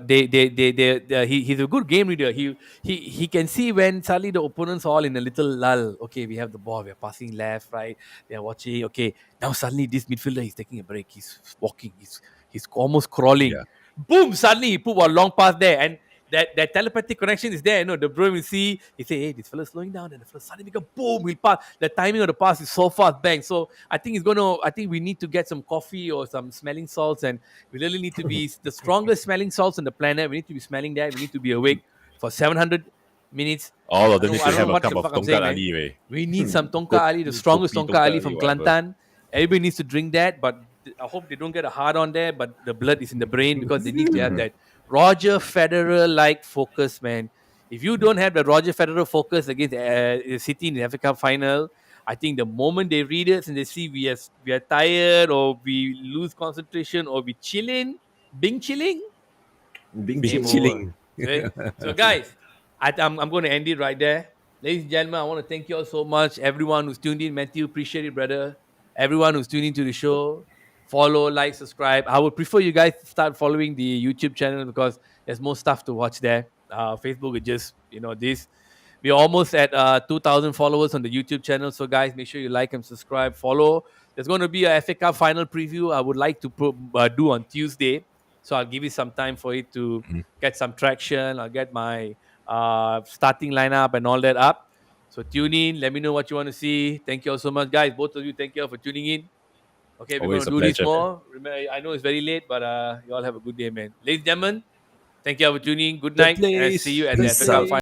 S1: he's a good game reader. He can see when suddenly the opponents are all in a little lull. Okay, we have the ball. We are passing left, right. They are watching. Okay, now suddenly this midfielder is taking a break. He's walking. He's almost crawling.
S3: Yeah.
S1: Boom! Suddenly he put one long pass there, and that telepathic connection is there. De Bruyne will see. He say, "Hey, this fella's slowing down," and the fella suddenly go boom. He'll pass. The timing of the pass is so fast, bang. So I think I think we need to get some coffee or some smelling salts, and we really need to be the strongest smelling salts on the planet. We need to be smelling that. We need to be awake for 700 minutes.
S3: All of them need
S1: I
S3: to
S1: don't
S3: have
S1: know
S3: a
S1: what
S3: cup
S1: the
S3: of
S1: fuck I'm
S3: Tongkat
S1: saying, man.
S3: Ali, way.
S1: We need some Tongkat Ali, the strongest
S3: Kopi
S1: Tongkat Ali
S3: Tongkat
S1: from
S3: Ali, whatever.
S1: Kelantan. Everybody needs to drink that, but I hope they don't get a hard on there, but the blood is in the brain because they need to have that Roger Federer-like focus, man. If you don't have the Roger Federer focus against City in the FA Cup final, I think the moment they read it and they see we are tired or we lose concentration or we chilling, Bing chilling,
S2: Being
S1: Game
S3: chilling.
S1: Okay. So, guys, I'm going to end it right there. Ladies and gentlemen, I want to thank you all so much. Everyone who's tuned in, Matthew, appreciate it, brother. Everyone who's tuned into the show, follow, like, subscribe. I would prefer you guys to start following the YouTube channel because there's more stuff to watch there. Facebook is just, this. We're almost at 2,000 followers on the YouTube channel. So, guys, make sure you like and subscribe, follow. There's going to be a FA Cup final preview I would like to do on Tuesday. So, I'll give you some time for it to
S3: Mhm.
S1: get some traction. I'll get my starting lineup and all that up. So, tune in. Let me know what you want to see. Thank you all so much, guys. Both of you, thank you all for tuning in. Okay, we're going
S3: Always
S1: to
S3: a
S1: do this
S3: pleasure, man.
S1: more. Remember, I know it's very late, but you all have a good day, man. Ladies and gentlemen, thank you all for tuning in. Good
S3: The
S1: night, and see
S3: place,
S1: you at
S3: the
S1: the FA Cup
S2: Peace
S1: final.
S2: out.